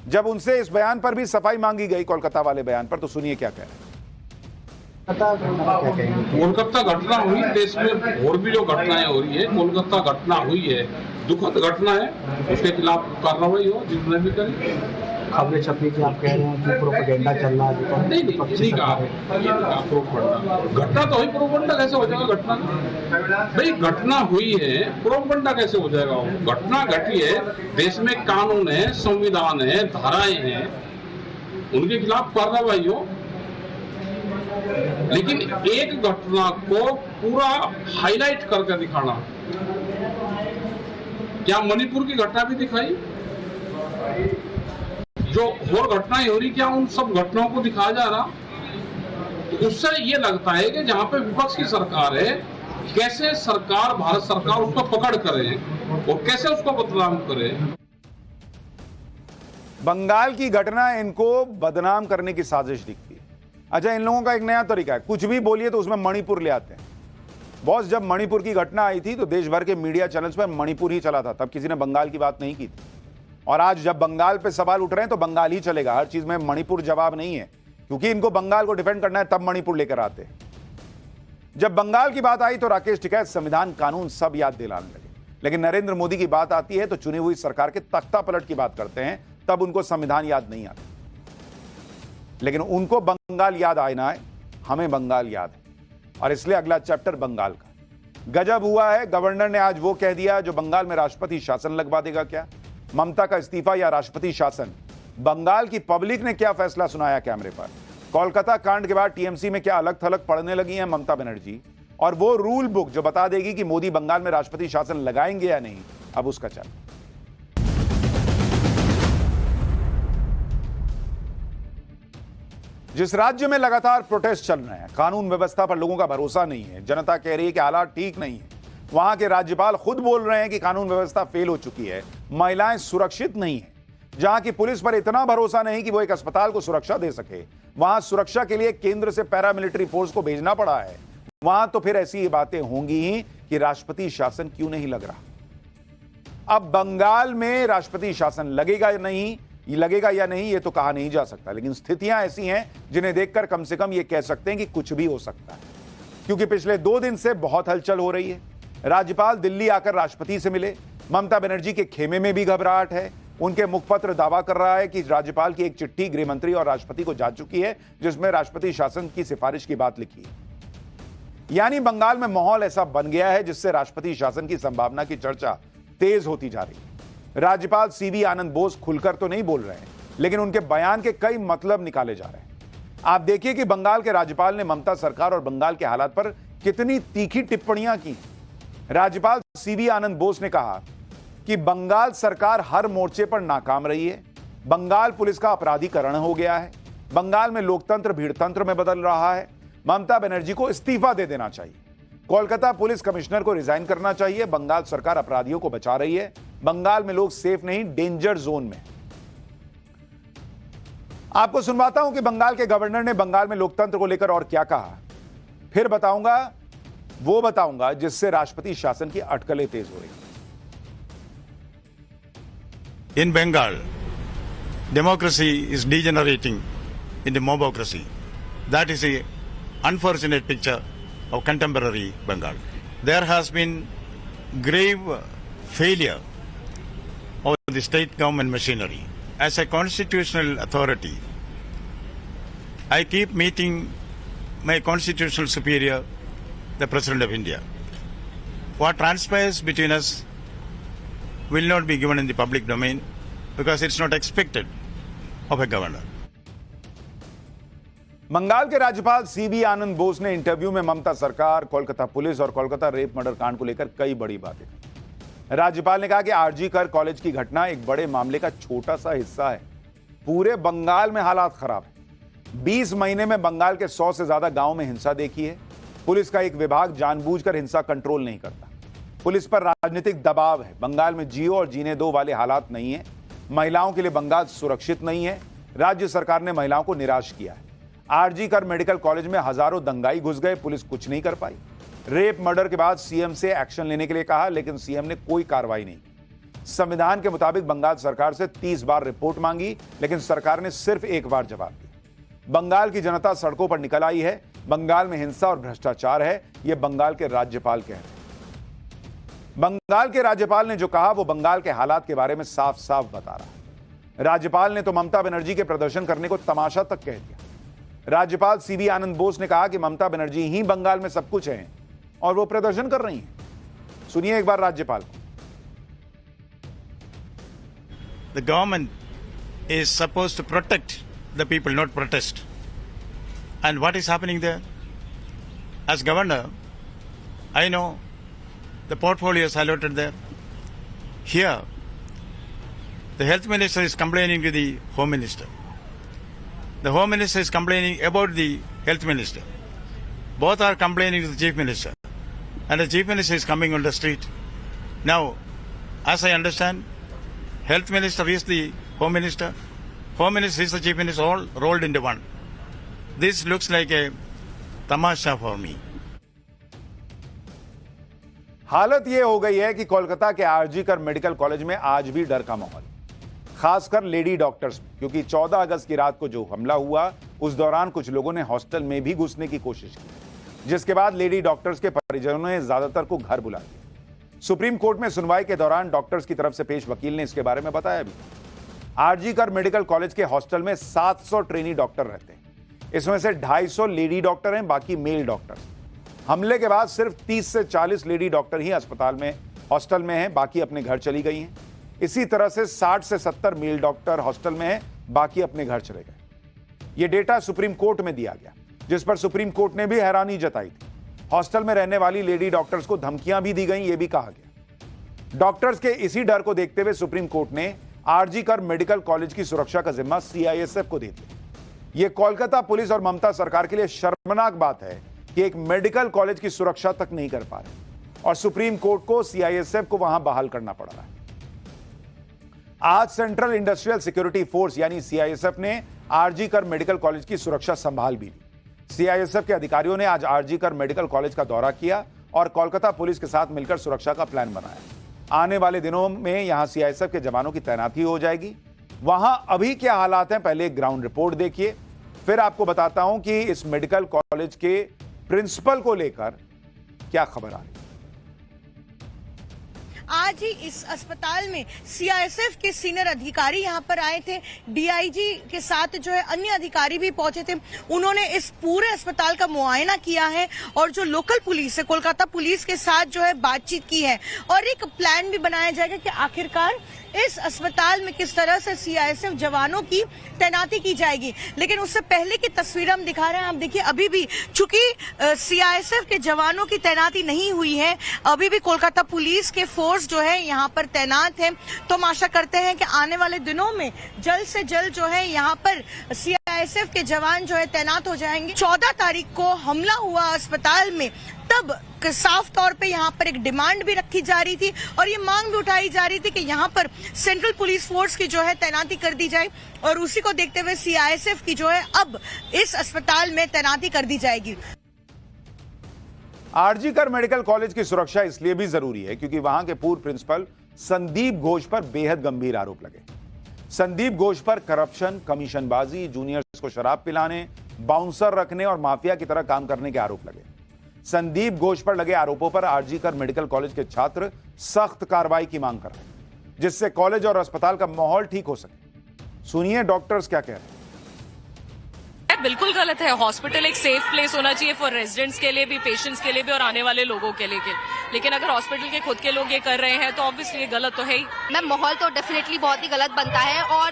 जब उनसे इस बयान पर भी सफाई मांगी गई, कोलकाता वाले बयान पर, तो सुनिए क्या कह रहे हैं। कोलकाता घटना हुई, देश में और भी जो घटनाएं हो रही है, कोलकाता घटना हुई है, दुखद घटना है, उसके खिलाफ कार्रवाई हो जिन्होंने भी करी। खबरें छपी कि आप कह रहे हैं कि प्रोपेगेंडा चल रहा है। नहीं कहा, घटना तो हुई, प्रोपेगेंडा कैसे हो जाएगा? घटना भाई घटना हुई है, प्रोपेगेंडा कैसे हो जाएगा? घटना घटी है, देश में कानून है, संविधान है, धाराएं हैं, उनके खिलाफ कार्रवाई हो। लेकिन एक घटना को पूरा हाईलाइट करके दिखाना, क्या मणिपुर की घटना भी दिखाई? जो और घटनाएं हो रही, क्या उन सब घटनाओं को दिखाया जा रहा? तो उससे ये लगता है कि जहां पे विपक्ष की सरकार है, कैसे सरकार, भारत सरकार उसको पकड़ करे और कैसे उसको बदनाम करे। बंगाल की घटना इनको बदनाम करने की साजिश दिखती है। अच्छा, इन लोगों का एक नया तरीका है, कुछ भी बोलिए तो उसमें मणिपुर ले आते हैं। बॉस, जब मणिपुर की घटना आई थी तो देश भर के मीडिया चैनल्स पर मणिपुर ही चला था, तब किसी ने बंगाल की बात नहीं की थी। और आज जब बंगाल पे सवाल उठ रहे हैं तो बंगाल ही चलेगा, हर चीज में मणिपुर जवाब नहीं है, क्योंकि इनको बंगाल को डिफेंड करना है, तब मणिपुर लेकर आते हैं। जब बंगाल की बात आई तो राकेश टिकैत संविधान, कानून सब याद दिलाने लगे, लेकिन नरेंद्र मोदी की बात आती है तो चुनी हुई सरकार के तख्ता पलट की बात करते हैं, तब उनको संविधान याद नहीं आता। लेकिन उनको बंगाल याद आए ना आए, हमें बंगाल याद है, और इसलिए अगला चैप्टर बंगाल का। गजब हुआ है, गवर्नर ने आज वो कह दिया जो बंगाल में राष्ट्रपति शासन लगवा देगा। क्या ममता का इस्तीफा या राष्ट्रपति शासन? बंगाल की पब्लिक ने क्या फैसला सुनाया कैमरे पर? कोलकाता कांड के बाद टीएमसी में क्या अलग थलग पढ़ने लगी हैं ममता बनर्जी, और वो रूल बुक जो बता देगी कि मोदी बंगाल में राष्ट्रपति शासन लगाएंगे या नहीं, अब उसका चल। जिस राज्य में लगातार प्रोटेस्ट चल रहे हैं, कानून व्यवस्था पर लोगों का भरोसा नहीं है, जनता कह रही है कि हालात ठीक नहीं है, वहां के राज्यपाल खुद बोल रहे हैं कि कानून व्यवस्था फेल हो चुकी है, महिलाएं सुरक्षित नहीं है, जहां की पुलिस पर इतना भरोसा नहीं कि वो एक अस्पताल को सुरक्षा दे सके, वहां सुरक्षा के लिए केंद्र से पैरामिलिट्री फोर्स को भेजना पड़ा है, वहां तो फिर ऐसी बातें होंगी ही कि राष्ट्रपति शासन क्यों नहीं लग रहा। अब बंगाल में राष्ट्रपति शासन लगेगा या नहीं ये तो कहा नहीं जा सकता, लेकिन स्थितियां ऐसी हैं जिन्हें देखकर कम से कम ये कह सकते हैं कि कुछ भी हो सकता है, क्योंकि पिछले 2 दिन से बहुत हलचल हो रही है। राज्यपाल दिल्ली आकर राष्ट्रपति से मिले, ममता बनर्जी के खेमे में भी घबराहट है, उनके मुखपत्र दावा कर रहा है कि राज्यपाल की एक चिट्ठी गृह मंत्री और राष्ट्रपति को जा चुकी है, जिसमें राष्ट्रपति शासन की सिफारिश की बात लिखी है। यानी बंगाल में माहौल ऐसा बन गया है जिससे राष्ट्रपति शासन की संभावना की चर्चा तेज होती जा रही है। राज्यपाल सीवी आनंद बोस खुलकर तो नहीं बोल रहे हैं, लेकिन उनके बयान के कई मतलब निकाले जा रहे हैं। आप देखिए कि बंगाल के राज्यपाल ने ममता सरकार और बंगाल के हालात पर कितनी तीखी टिप्पणियां की। राज्यपाल सीवी आनंद बोस ने कहा कि बंगाल सरकार हर मोर्चे पर नाकाम रही है, बंगाल पुलिस का अपराधीकरण हो गया है, बंगाल में लोकतंत्र भीड़तंत्र में बदल रहा है, ममता बनर्जी को इस्तीफा दे देना चाहिए, कोलकाता पुलिस कमिश्नर को रिजाइन करना चाहिए, बंगाल सरकार अपराधियों को बचा रही है, बंगाल में लोग सेफ नहीं, डेंजर जोन में। आपको सुनवाता हूं कि बंगाल के गवर्नर ने बंगाल में लोकतंत्र को लेकर और क्या कहा, फिर बताऊंगा जिससे राष्ट्रपति शासन की अटकलें तेज हो रही। In Bengal, democracy is degenerating into mobocracy. That is a unfortunate picture of contemporary Bengal. There has been grave failure of the state government machinery. As a constitutional authority, I keep meeting my constitutional superior, the President of India. What transpires between us will not be given in the public domain because it's not expected of a governor. Bengal के राज्यपाल CB आनंद बोस ने interview में ममता सरकार, Kolkata police और Kolkata rape murder कांड को लेकर कई बड़ी बातें की। राज्यपाल ने कहा कि आरजी कर कॉलेज की घटना एक बड़े मामले का छोटा सा हिस्सा है। पूरे बंगाल में हालात खराब है। 20 महीने में बंगाल के 100 से ज्यादा गांव में हिंसा देखी है। पुलिस का एक विभाग जानबूझकर हिंसा कंट्रोल नहीं करता। पुलिस पर राजनीतिक दबाव है। बंगाल में जियो और जीने दो वाले हालात नहीं है। महिलाओं के लिए बंगाल सुरक्षित नहीं है। राज्य सरकार ने महिलाओं को निराश किया है। आरजी कर मेडिकल कॉलेज में हजारों दंगाई घुस गए, पुलिस कुछ नहीं कर पाई। रेप मर्डर के बाद सीएम से एक्शन लेने के लिए कहा, लेकिन सीएम ने कोई कार्रवाई नहीं की। संविधान के मुताबिक बंगाल सरकार से 30 बार रिपोर्ट मांगी, लेकिन सरकार ने सिर्फ एक बार जवाब दिया। बंगाल की जनता सड़कों पर निकल आई है। बंगाल में हिंसा और भ्रष्टाचार है, यह बंगाल के राज्यपाल कह रहे हैं। बंगाल के राज्यपाल ने जो कहा वो बंगाल के हालात के बारे में साफ साफ बता रहा है। राज्यपाल ने तो ममता बनर्जी के प्रदर्शन करने को तमाशा तक कह दिया। राज्यपाल सीबी आनंद बोस ने कहा कि ममता बनर्जी ही बंगाल में सब कुछ है और वो प्रदर्शन कर रही हैं। सुनिए एक बार राज्यपाल को। The government is supposed to protect the people, not protest. And what is happening there? As governor, I know the portfolio is allotted there. Here, the health minister is complaining to the home minister. The home minister is complaining about the health minister. Both are complaining to the chief minister. And the chief minister is coming on the street. Now, as I understand, health minister is the home minister. Home minister is the chief minister, all rolled into one. This looks like a tamasha for me. हालत यह हो गई है कि कोलकाता के RG कर medical college में आज भी डर का माहौल, खासकर लेडी डॉक्टर्स में, क्योंकि 14 अगस्त की रात को जो हमला हुआ उस दौरान कुछ लोगों ने हॉस्टल में भी घुसने की कोशिश की, जिसके बाद लेडी डॉक्टर्स के परिजनों ने ज्यादातर को घर बुला दिया। सुप्रीम कोर्ट में सुनवाई के दौरान डॉक्टर्स की तरफ से पेश वकील ने इसके बारे में बताया भी। आरजी कर मेडिकल कॉलेज के हॉस्टल में 700 ट्रेनी डॉक्टर रहते हैं। इसमें से 250 लेडी डॉक्टर हैं, बाकी मेल डॉक्टर्स। हमले के बाद सिर्फ 30 से 40 लेडी डॉक्टर ही अस्पताल में हॉस्टल में हैं, बाकी अपने घर चली गई हैं। इसी तरह से 60 से 70 मेल डॉक्टर हॉस्टल में हैं, बाकी अपने घर चले गए। यह डेटा सुप्रीम कोर्ट में दिया गया, जिस पर सुप्रीम कोर्ट ने भी हैरानी जताई थी। हॉस्टल में रहने वाली लेडी डॉक्टर्स को धमकियां भी दी गई, यह भी कहा गया। डॉक्टर्स के इसी डर को देखते हुए सुप्रीम कोर्ट ने आरजी कर मेडिकल कॉलेज की सुरक्षा का जिम्मा सीआईएसएफ को दे दिया। यह कोलकाता पुलिस और ममता सरकार के लिए शर्मनाक बात है कि एक मेडिकल कॉलेज की सुरक्षा तक नहीं कर पा रहे और सुप्रीम कोर्ट को सीआईएसएफ को वहां बहाल करना पड़ रहा है। आज सेंट्रल इंडस्ट्रियल सिक्योरिटी फोर्स यानी सीआईएसएफ ने आरजी कर मेडिकल कॉलेज की सुरक्षा संभाल भी ली। सीआईएसएफ के अधिकारियों ने आज आरजी कर मेडिकल कॉलेज का दौरा किया और कोलकाता पुलिस के साथ मिलकर सुरक्षा का प्लान बनाया। आने वाले दिनों में यहां सीआईएसएफ के जवानों की तैनाती हो जाएगी। वहां अभी क्या हालात हैं, पहले ग्राउंड रिपोर्ट देखिए, फिर आपको बताता हूं कि इस मेडिकल कॉलेज के प्रिंसिपल को लेकर क्या खबर आ रही है। आज ही इस अस्पताल में सीआईएसएफ के सीनियर अधिकारी यहां पर आए थे। डीआईजी के साथ जो है अन्य अधिकारी भी पहुंचे थे। उन्होंने इस पूरे अस्पताल का मुआयना किया है और जो लोकल पुलिस है, कोलकाता पुलिस के साथ जो है बातचीत की है और एक प्लान भी बनाया जाएगा कि आखिरकार इस अस्पताल में किस तरह से सीआईएसएफ जवानों की तैनाती की जाएगी। लेकिन उससे पहले की तस्वीर हम दिखा रहे हैं। आप देखिए, अभी भी चूंकि सीआईएसएफ के जवानों की तैनाती नहीं हुई है, अभी भी कोलकाता पुलिस के फोर्स जो है यहाँ पर तैनात है। तो हम आशा करते हैं कि आने वाले दिनों में जल्द से जल्द जो है यहाँ पर सीआईएसएफ के जवान जो है तैनात हो जाएंगे। 14 तारीख को हमला हुआ अस्पताल में, तब साफ तौर पे यहाँ पर एक डिमांड भी रखी जा रही थी और ये मांग भी उठाई जा रही थी कि यहाँ पर सेंट्रल पुलिस फोर्स की जो है तैनाती कर दी जाए और उसी को देखते हुए सीआईएसएफ की जो है अब इस अस्पताल में तैनाती कर दी जाएगी। आरजी कर मेडिकल कॉलेज की सुरक्षा इसलिए भी जरूरी है क्योंकि वहां के पूर्व प्रिंसिपल संदीप घोष पर बेहद गंभीर आरोप लगे। संदीप घोष पर करप्शन, कमीशनबाजी, जूनियर्स को शराब पिलाने, बाउंसर रखने और माफिया की तरह काम करने के आरोप लगे। संदीप घोष पर लगे आरोपों पर आरजीकर मेडिकल कॉलेज के छात्र सख्त कार्रवाई की मांग कर रहे हैं, जिससे कॉलेज और अस्पताल का माहौल ठीक हो सके। सुनिए डॉक्टर्स क्या कह रहे हैं। बिल्कुल गलत है। हॉस्पिटल एक सेफ प्लेस होना चाहिए फॉर रेजिडेंट्स के लिए भी, पेशेंट्स के लिए भी और आने वाले लोगों के लिए। लेकिन अगर हॉस्पिटल के खुद के लोग ये कर रहे हैं तो ऑब्वियसली गलत तो है ही। मैम माहौल तो डेफिनेटली बहुत ही गलत बनता है। और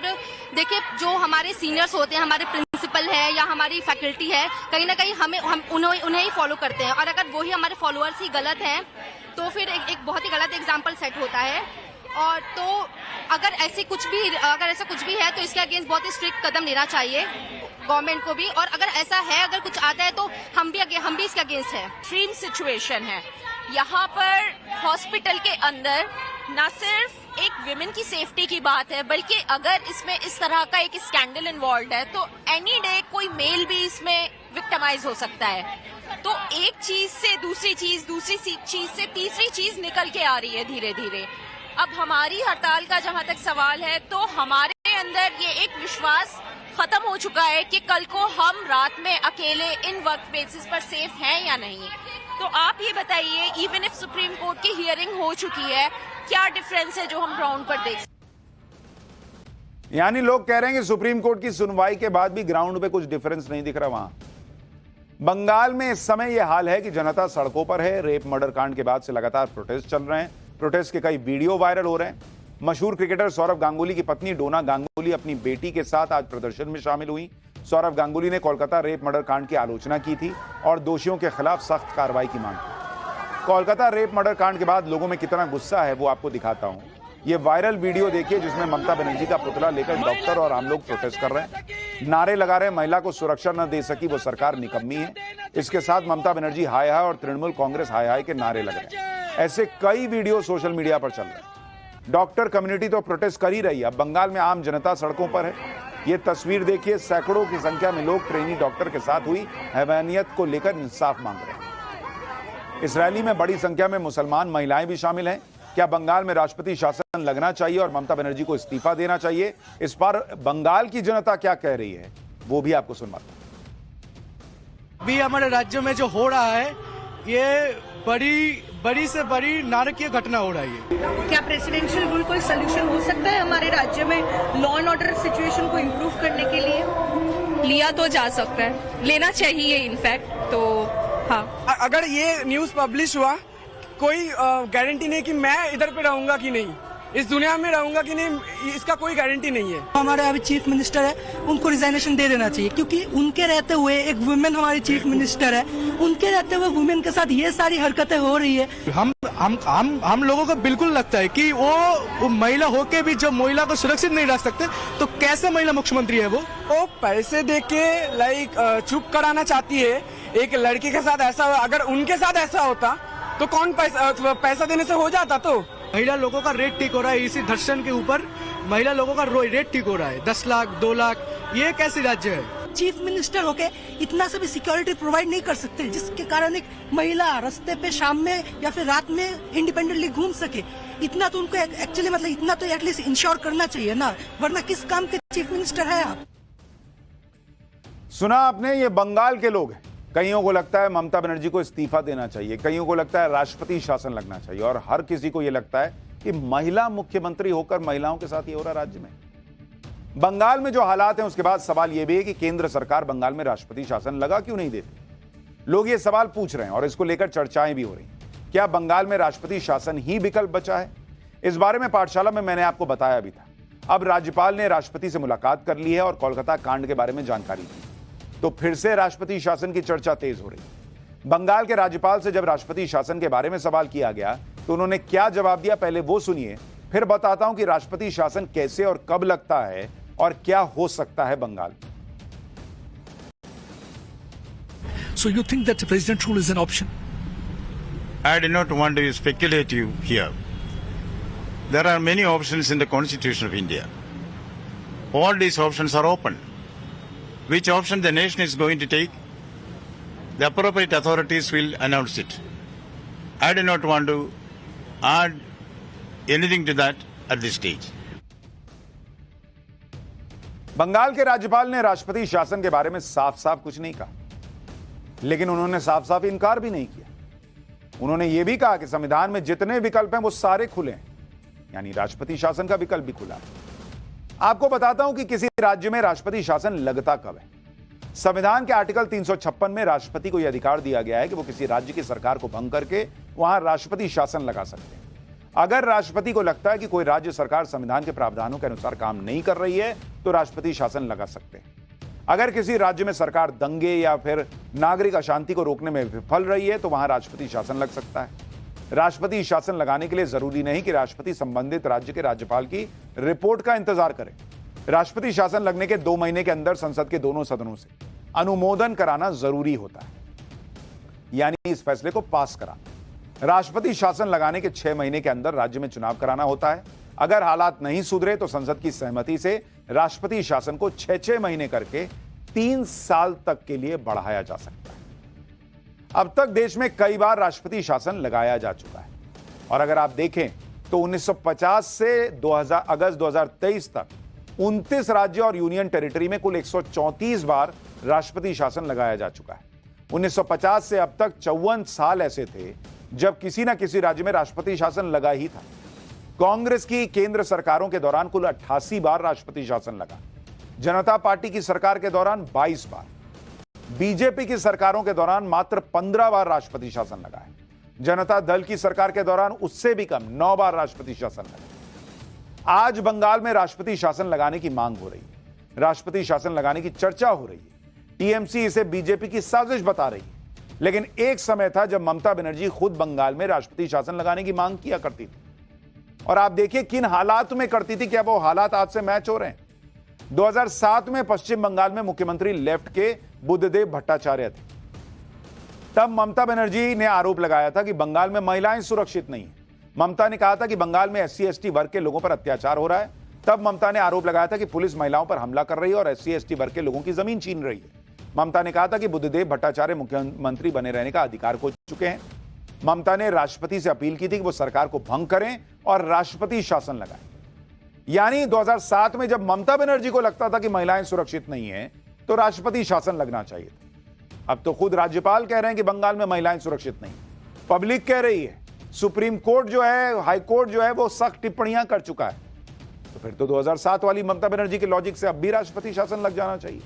देखिए जो हमारे सीनियर्स होते हैं, हमारे प्रिंसिपल है या हमारी फैकल्टी है, कहीं ना कहीं हम उन्हें ही फॉलो करते हैं। और अगर वही हमारे फॉलोअर्स ही गलत हैं तो फिर एक बहुत ही गलत एग्जाम्पल सेट होता है। और तो अगर ऐसा कुछ भी है तो इसके अगेंस्ट बहुत ही स्ट्रिक्ट कदम लेना चाहिए गवर्नमेंट को भी। और अगर ऐसा है, अगर कुछ आता है तो हम भी इसके अगेंस्ट है। एक्सट्रीम सिचुएशन है यहाँ पर हॉस्पिटल के अंदर। न सिर्फ एक विमेन की सेफ्टी की बात है, बल्कि अगर इसमें इस तरह का एक स्कैंडल इन्वॉल्व है तो एनी डे कोई मेल भी इसमें विक्टिमाइज हो सकता है। तो एक चीज से दूसरी चीज से तीसरी चीज निकल के आ रही है धीरे धीरे। अब हमारी हड़ताल का जहां तक सवाल है तो हमारे अंदर ये एक विश्वास खत्म हो चुका है कि कल को हम रात में अकेले इन वर्क प्लेसेस पर सेफ हैं या नहीं। तो आप ये बताइए, इवन इफ सुप्रीम कोर्ट की हियरिंग हो चुकी है, क्या डिफरेंस है जो हम ग्राउंड पर देख सकते हैं? यानी लोग कह रहे हैं कि सुप्रीम कोर्ट की सुनवाई के बाद भी ग्राउंड पे कुछ डिफरेंस नहीं दिख रहा। वहां बंगाल में इस समय यह हाल है कि जनता सड़कों पर है। रेप मर्डर कांड के बाद से लगातार प्रोटेस्ट चल रहे हैं। प्रोटेस्ट के कई वीडियो वायरल हो रहे हैं। मशहूर क्रिकेटर सौरव गांगुली की पत्नी डोना गांगुली अपनी बेटी के साथ आज प्रदर्शन में शामिल हुई। सौरव गांगुली ने कोलकाता रेप मर्डर कांड की आलोचना की थी और दोषियों के खिलाफ सख्त कार्रवाई की मांग की। कोलकाता रेप मर्डर कांड के बाद लोगों में कितना गुस्सा है वो आपको दिखाता हूं। ये वायरल वीडियो देखिए जिसमें ममता बनर्जी का पुतला लेकर डॉक्टर और आम लोग प्रोटेस्ट कर रहे हैं, नारे लगा रहे हैं, महिला को सुरक्षा न दे सकी वो सरकार निकम्मी है। इसके साथ ममता बनर्जी हाय हाय और तृणमूल कांग्रेस हाय हाय के नारे लग रहे हैं। ऐसे कई वीडियो सोशल मीडिया पर चल रहे हैं। डॉक्टर कम्युनिटी तो प्रोटेस्ट कर ही रही है, अब बंगाल में आम जनता सड़कों पर है। ये तस्वीर देखिए, सैकड़ों की संख्या में लोग ट्रेनी डॉक्टर के साथ हुई हैवानियत को लेकर इंसाफ मांग रहे हैं। इस रैली में बड़ी संख्या में मुसलमान महिलाएं भी शामिल हैं। क्या बंगाल में राष्ट्रपति शासन लगना चाहिए और ममता बनर्जी को इस्तीफा देना चाहिए? इस पर बंगाल की जनता क्या कह रही है वो भी आपको सुनवाता हूं। अभी हमारे राज्य में जो हो रहा है ये बड़ी से बड़ी नारकीय घटना हो रही है। क्या प्रेसिडेंशियल रूल कोई सोल्यूशन हो सकता है हमारे राज्य में लॉ एंड ऑर्डर सिचुएशन को इम्प्रूव करने के लिए? लिया तो जा सकता है, लेना चाहिए इनफैक्ट। तो हाँ, अगर ये न्यूज पब्लिश हुआ, कोई गारंटी नहीं कि मैं इधर पे रहूंगा कि नहीं, इस दुनिया में रहूंगा कि नहीं, इसका कोई गारंटी नहीं है। हमारे अभी चीफ मिनिस्टर है, उनको रिजाइनेशन दे देना चाहिए, क्योंकि उनके रहते हुए एक वुमेन हमारी चीफ मिनिस्टर है, उनके रहते हुए वुमेन के साथ ये सारी हरकतें हो रही है। हम लोगों को बिल्कुल लगता है कि वो महिला होके भी जब महिला को सुरक्षित नहीं रख सकते तो कैसे महिला मुख्यमंत्री है वो पैसे दे के चुप कराना चाहती है। एक लड़की के साथ ऐसा, अगर उनके साथ ऐसा होता तो कौन पैसा देने से हो जाता? तो महिला लोगों का रेट ठीक हो रहा है, इसी धर्षण के ऊपर महिला लोगों का रेट ठीक हो रहा है। 10 लाख 2 लाख, ये कैसी राज्य है? चीफ मिनिस्टर होके इतना से भी सिक्योरिटी प्रोवाइड नहीं कर सकते जिसके कारण एक महिला रास्ते पे शाम में या फिर रात में इंडिपेंडेंटली घूम सके। इतना तो उनको एक्चुअली मतलब इतना तो एटलीस्ट इंश्योर करना चाहिए ना, वरना किस काम के चीफ मिनिस्टर है आप? सुना आपने, ये बंगाल के लोग हैं। कईयों को लगता है ममता बनर्जी को इस्तीफा देना चाहिए, कईयों को लगता है राष्ट्रपति शासन लगना चाहिए और हर किसी को यह लगता है कि महिला मुख्यमंत्री होकर महिलाओं के साथ ये हो रहा राज्य में। बंगाल में जो हालात हैं उसके बाद सवाल यह भी है कि केंद्र सरकार बंगाल में राष्ट्रपति शासन लगा क्यों नहीं देती। लोग ये सवाल पूछ रहे हैं और इसको लेकर चर्चाएं भी हो रही। क्या बंगाल में राष्ट्रपति शासन ही विकल्प बचा है? इस बारे में पाठशाला में मैंने आपको बताया भी था। अब राज्यपाल ने राष्ट्रपति से मुलाकात कर ली है और कोलकाता कांड के बारे में जानकारी दी, तो फिर से राष्ट्रपति शासन की चर्चा तेज हो रही। बंगाल के राज्यपाल से जब राष्ट्रपति शासन के बारे में सवाल किया गया तो उन्होंने क्या जवाब दिया, पहले वो सुनिए, फिर बताता हूं कि राष्ट्रपति शासन कैसे और कब लगता है और क्या हो सकता है Bengal. So you think that the president rule is an option? I do not want to speculate you here. There are many options in the Constitution of India. All these options are open. Which option the nation is going to take, the appropriate authorities will announce it. I do not want to add anything to that at this stage. Bengal के राज्यपाल ने राष्ट्रपति शासन के बारे में साफ साफ कुछ नहीं कहा, लेकिन उन्होंने साफ साफ इनकार भी नहीं किया। उन्होंने यह भी कहा कि संविधान में जितने विकल्प हैं वो सारे खुले हैं, यानी राष्ट्रपति शासन का विकल्प भी खुला है। आपको बताता हूं कि किसी राज्य में राष्ट्रपति शासन लगता कब है। संविधान के आर्टिकल 356 में राष्ट्रपति को यह अधिकार दिया गया है कि वो किसी राज्य की सरकार को भंग करके वहां राष्ट्रपति शासन लगा सकते हैं। अगर राष्ट्रपति को लगता है कि कोई राज्य सरकार संविधान के प्रावधानों के अनुसार काम नहीं कर रही है तो राष्ट्रपति शासन लगा सकते हैं। अगर किसी राज्य में सरकार दंगे या फिर नागरिक अशांति को रोकने में विफल रही है तो वहां राष्ट्रपति शासन लग सकता है। राष्ट्रपति शासन लगाने के लिए जरूरी नहीं कि राष्ट्रपति संबंधित राज्य के राज्यपाल की रिपोर्ट का इंतजार करे। राष्ट्रपति शासन लगने के 2 महीने के अंदर संसद के दोनों सदनों से अनुमोदन कराना जरूरी होता है, यानी इस फैसले को पास कराना। राष्ट्रपति शासन लगाने के 6 महीने के अंदर राज्य में चुनाव कराना होता है। अगर हालात नहीं सुधरे तो संसद की सहमति से राष्ट्रपति शासन को 6-6 महीने करके 3 साल तक के लिए बढ़ाया जा सकता है। अब तक देश में कई बार राष्ट्रपति शासन लगाया जा चुका है और अगर आप देखें तो 1950 से अगस्त 2023 तक 29 राज्य और यूनियन टेरिटरी में कुल 134 बार राष्ट्रपति शासन लगाया जा चुका है। 1950 से अब तक 54 साल ऐसे थे जब किसी ना किसी राज्य में राष्ट्रपति शासन लगा ही था। कांग्रेस की केंद्र सरकारों के दौरान कुल 88 बार राष्ट्रपति शासन लगा। जनता पार्टी की सरकार के दौरान 22 बार, बीजेपी की सरकारों के दौरान मात्र 15 बार राष्ट्रपति शासन लगा है। जनता दल की सरकार के दौरान उससे भी कम 9 बार राष्ट्रपति शासन लगा। आज बंगाल में राष्ट्रपति शासन लगाने की मांग हो रही है, राष्ट्रपति शासन लगाने की चर्चा हो रही है। टीएमसी इसे बीजेपी की साजिश बता रही है, लेकिन एक समय था जब ममता बनर्जी खुद बंगाल में राष्ट्रपति शासन लगाने की मांग किया करती थी और आप देखिए किन हालात में करती थी। क्या वो हालात आज से मैच हो रहे हैं? 2007 में पश्चिम बंगाल में मुख्यमंत्री लेफ्ट के बुद्धदेव भट्टाचार्य थे। तब ममता बनर्जी ने आरोप लगाया था कि बंगाल में महिलाएं सुरक्षित नहीं है। ममता ने कहा था कि बंगाल में SC/ST वर्ग के लोगों पर अत्याचार हो रहा है। तब ममता ने आरोप लगाया था कि पुलिस महिलाओं पर हमला कर रही है और SC/ST वर्ग के लोगों की जमीन छीन रही है। ममता ने कहा था कि बुद्धदेव भट्टाचार्य मुख्यमंत्री बने रहने का अधिकार खो चुके हैं। ममता ने राष्ट्रपति से अपील की थी कि वो सरकार को भंग करें और राष्ट्रपति शासन लगाएं। यानी 2007 में जब ममता बनर्जी को लगता था कि महिलाएं सुरक्षित नहीं है तो राष्ट्रपति शासन लगना चाहिए था। अब तो खुद राज्यपाल कह रहे हैं कि बंगाल में महिलाएं सुरक्षित नहीं, पब्लिक कह रही है, सुप्रीम कोर्ट जो है, हाई कोर्ट जो है वो सख्त टिप्पणियां कर चुका है। तो फिर तो 2007 वाली ममता बनर्जी के लॉजिक से अब भी राष्ट्रपति शासन लग जाना चाहिए।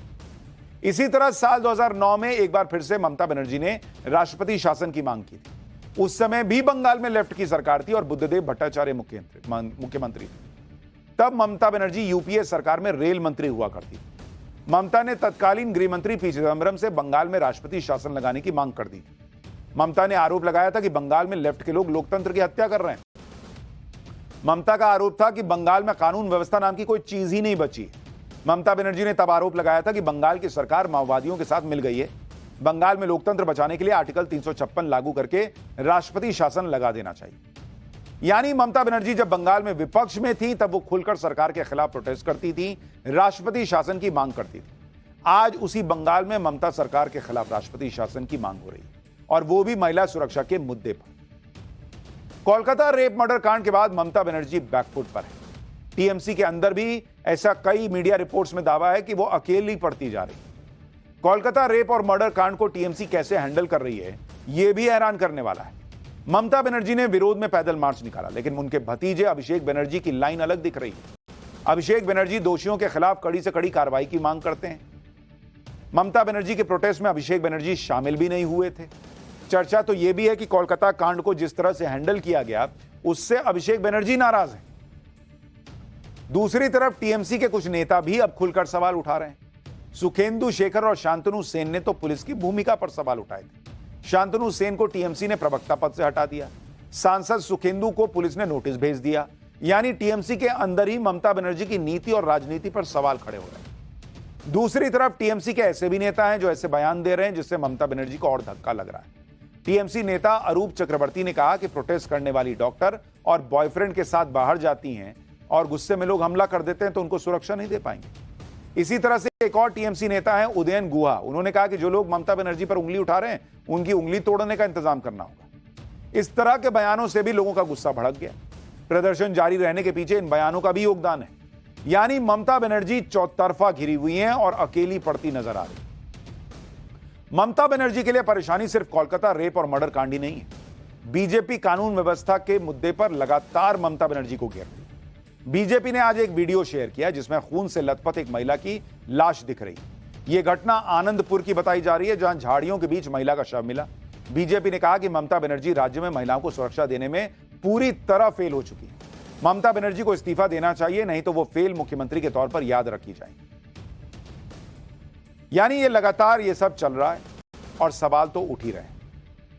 इसी तरह साल 2009 में एक बार फिर से ममता बनर्जी ने राष्ट्रपति शासन की मांग की थी। उस समय भी बंगाल में लेफ्ट की सरकार थी और बुद्धदेव भट्टाचार्य मुख्यमंत्री थे। तब ममता बनर्जी यूपीए सरकार में रेल मंत्री हुआ करती थी। ममता ने तत्कालीन गृह मंत्री पी चिदंबरम से बंगाल में राष्ट्रपति शासन लगाने की मांग कर दी थी। ममता ने आरोप लगाया था कि बंगाल में लेफ्ट के लोग लोकतंत्र की हत्या कर रहे हैं। ममता का आरोप था कि बंगाल में कानून व्यवस्था नाम की कोई चीज ही नहीं बची है। ममता बनर्जी ने तब आरोप लगाया था कि बंगाल की सरकार माओवादियों के साथ मिल गई है। बंगाल में लोकतंत्र बचाने के लिए आर्टिकल 356 लागू करके राष्ट्रपति शासन लगा देना चाहिए। यानी ममता बनर्जी जब बंगाल में विपक्ष में थी तब वो खुलकर सरकार के खिलाफ प्रोटेस्ट करती थी, राष्ट्रपति शासन की मांग करती थी। आज उसी बंगाल में ममता सरकार के खिलाफ राष्ट्रपति शासन की मांग हो रही है और वो भी महिला सुरक्षा के मुद्दे पर। कोलकाता रेप मर्डर कांड के बाद ममता बनर्जी बैकफुट पर है। टीएमसी के अंदर भी ऐसा कई मीडिया रिपोर्ट्स में दावा है कि वो अकेली पड़ती जा रही है। कोलकाता रेप और मर्डर कांड को टीएमसी कैसे हैंडल कर रही है, यह भी हैरान करने वाला है। ममता बनर्जी ने विरोध में पैदल मार्च निकाला, लेकिन उनके भतीजे अभिषेक बनर्जी की लाइन अलग दिख रही है। अभिषेक बनर्जी दोषियों के खिलाफ कड़ी से कड़ी कार्रवाई की मांग करते हैं। ममता बनर्जी के प्रोटेस्ट में अभिषेक बनर्जी शामिल भी नहीं हुए थे। चर्चा तो यह भी है कि कोलकाता कांड को जिस तरह से हैंडल किया गया उससे अभिषेक बनर्जी नाराज हैं। दूसरी तरफ टीएमसी के कुछ नेता भी अब खुलकर सवाल उठा रहे हैं। सुखेंदु शेखर और शांतनु सेन ने तो पुलिस की भूमिका पर सवाल उठाए थे। शांतनु सेन को टीएमसी ने प्रवक्ता पद से हटा दिया। सांसद सुखेंदु को पुलिस ने नोटिस भेज दिया। यानी टीएमसी के अंदर ही ममता बनर्जी की नीति और राजनीति पर सवाल खड़े हो रहे हैं। दूसरी तरफ टीएमसी के ऐसे भी नेता हैं जो ऐसे बयान दे रहे हैं जिससे ममता बनर्जी को और धक्का लग रहा है। टीएमसी नेता अरूप चक्रवर्ती ने कहा कि प्रोटेस्ट करने वाली डॉक्टर और बॉयफ्रेंड के साथ बाहर जाती हैं और गुस्से में लोग हमला कर देते हैं तो उनको सुरक्षा नहीं दे पाएंगे। इसी तरह से एक और टीएमसी नेता है उदयन गुहा। उन्होंने कहा कि जो लोग ममता बनर्जी पर उंगली उठा रहे हैं उनकी उंगली तोड़ने का इंतजाम करना होगा। इस तरह के बयानों से भी लोगों का गुस्सा भड़क गया। प्रदर्शन जारी रहने के पीछे इन बयानों का भी योगदान है। यानी ममता बनर्जी चौतरफा घिरी हुई हैं और अकेली पड़ती नजर आ रही। ममता बनर्जी के लिए परेशानी सिर्फ कोलकाता रेप और मर्डर कांड ही नहीं है। बीजेपी कानून व्यवस्था के मुद्दे पर लगातार ममता बनर्जी को घेर रही है। बीजेपी ने आज एक वीडियो शेयर किया जिसमें खून से लथपथ एक महिला की लाश दिख रही। यह घटना आनंदपुर की बताई जा रही है, जहां झाड़ियों के बीच महिला का शव मिला। बीजेपी ने कहा कि ममता बनर्जी राज्य में महिलाओं को सुरक्षा देने में पूरी तरह फेल हो चुकी है। ममता बनर्जी को इस्तीफा देना चाहिए, नहीं तो वो फेल मुख्यमंत्री के तौर पर याद रखी जाएंगी। यानी ये लगातार ये सब चल रहा है और सवाल तो उठ ही रहे हैं।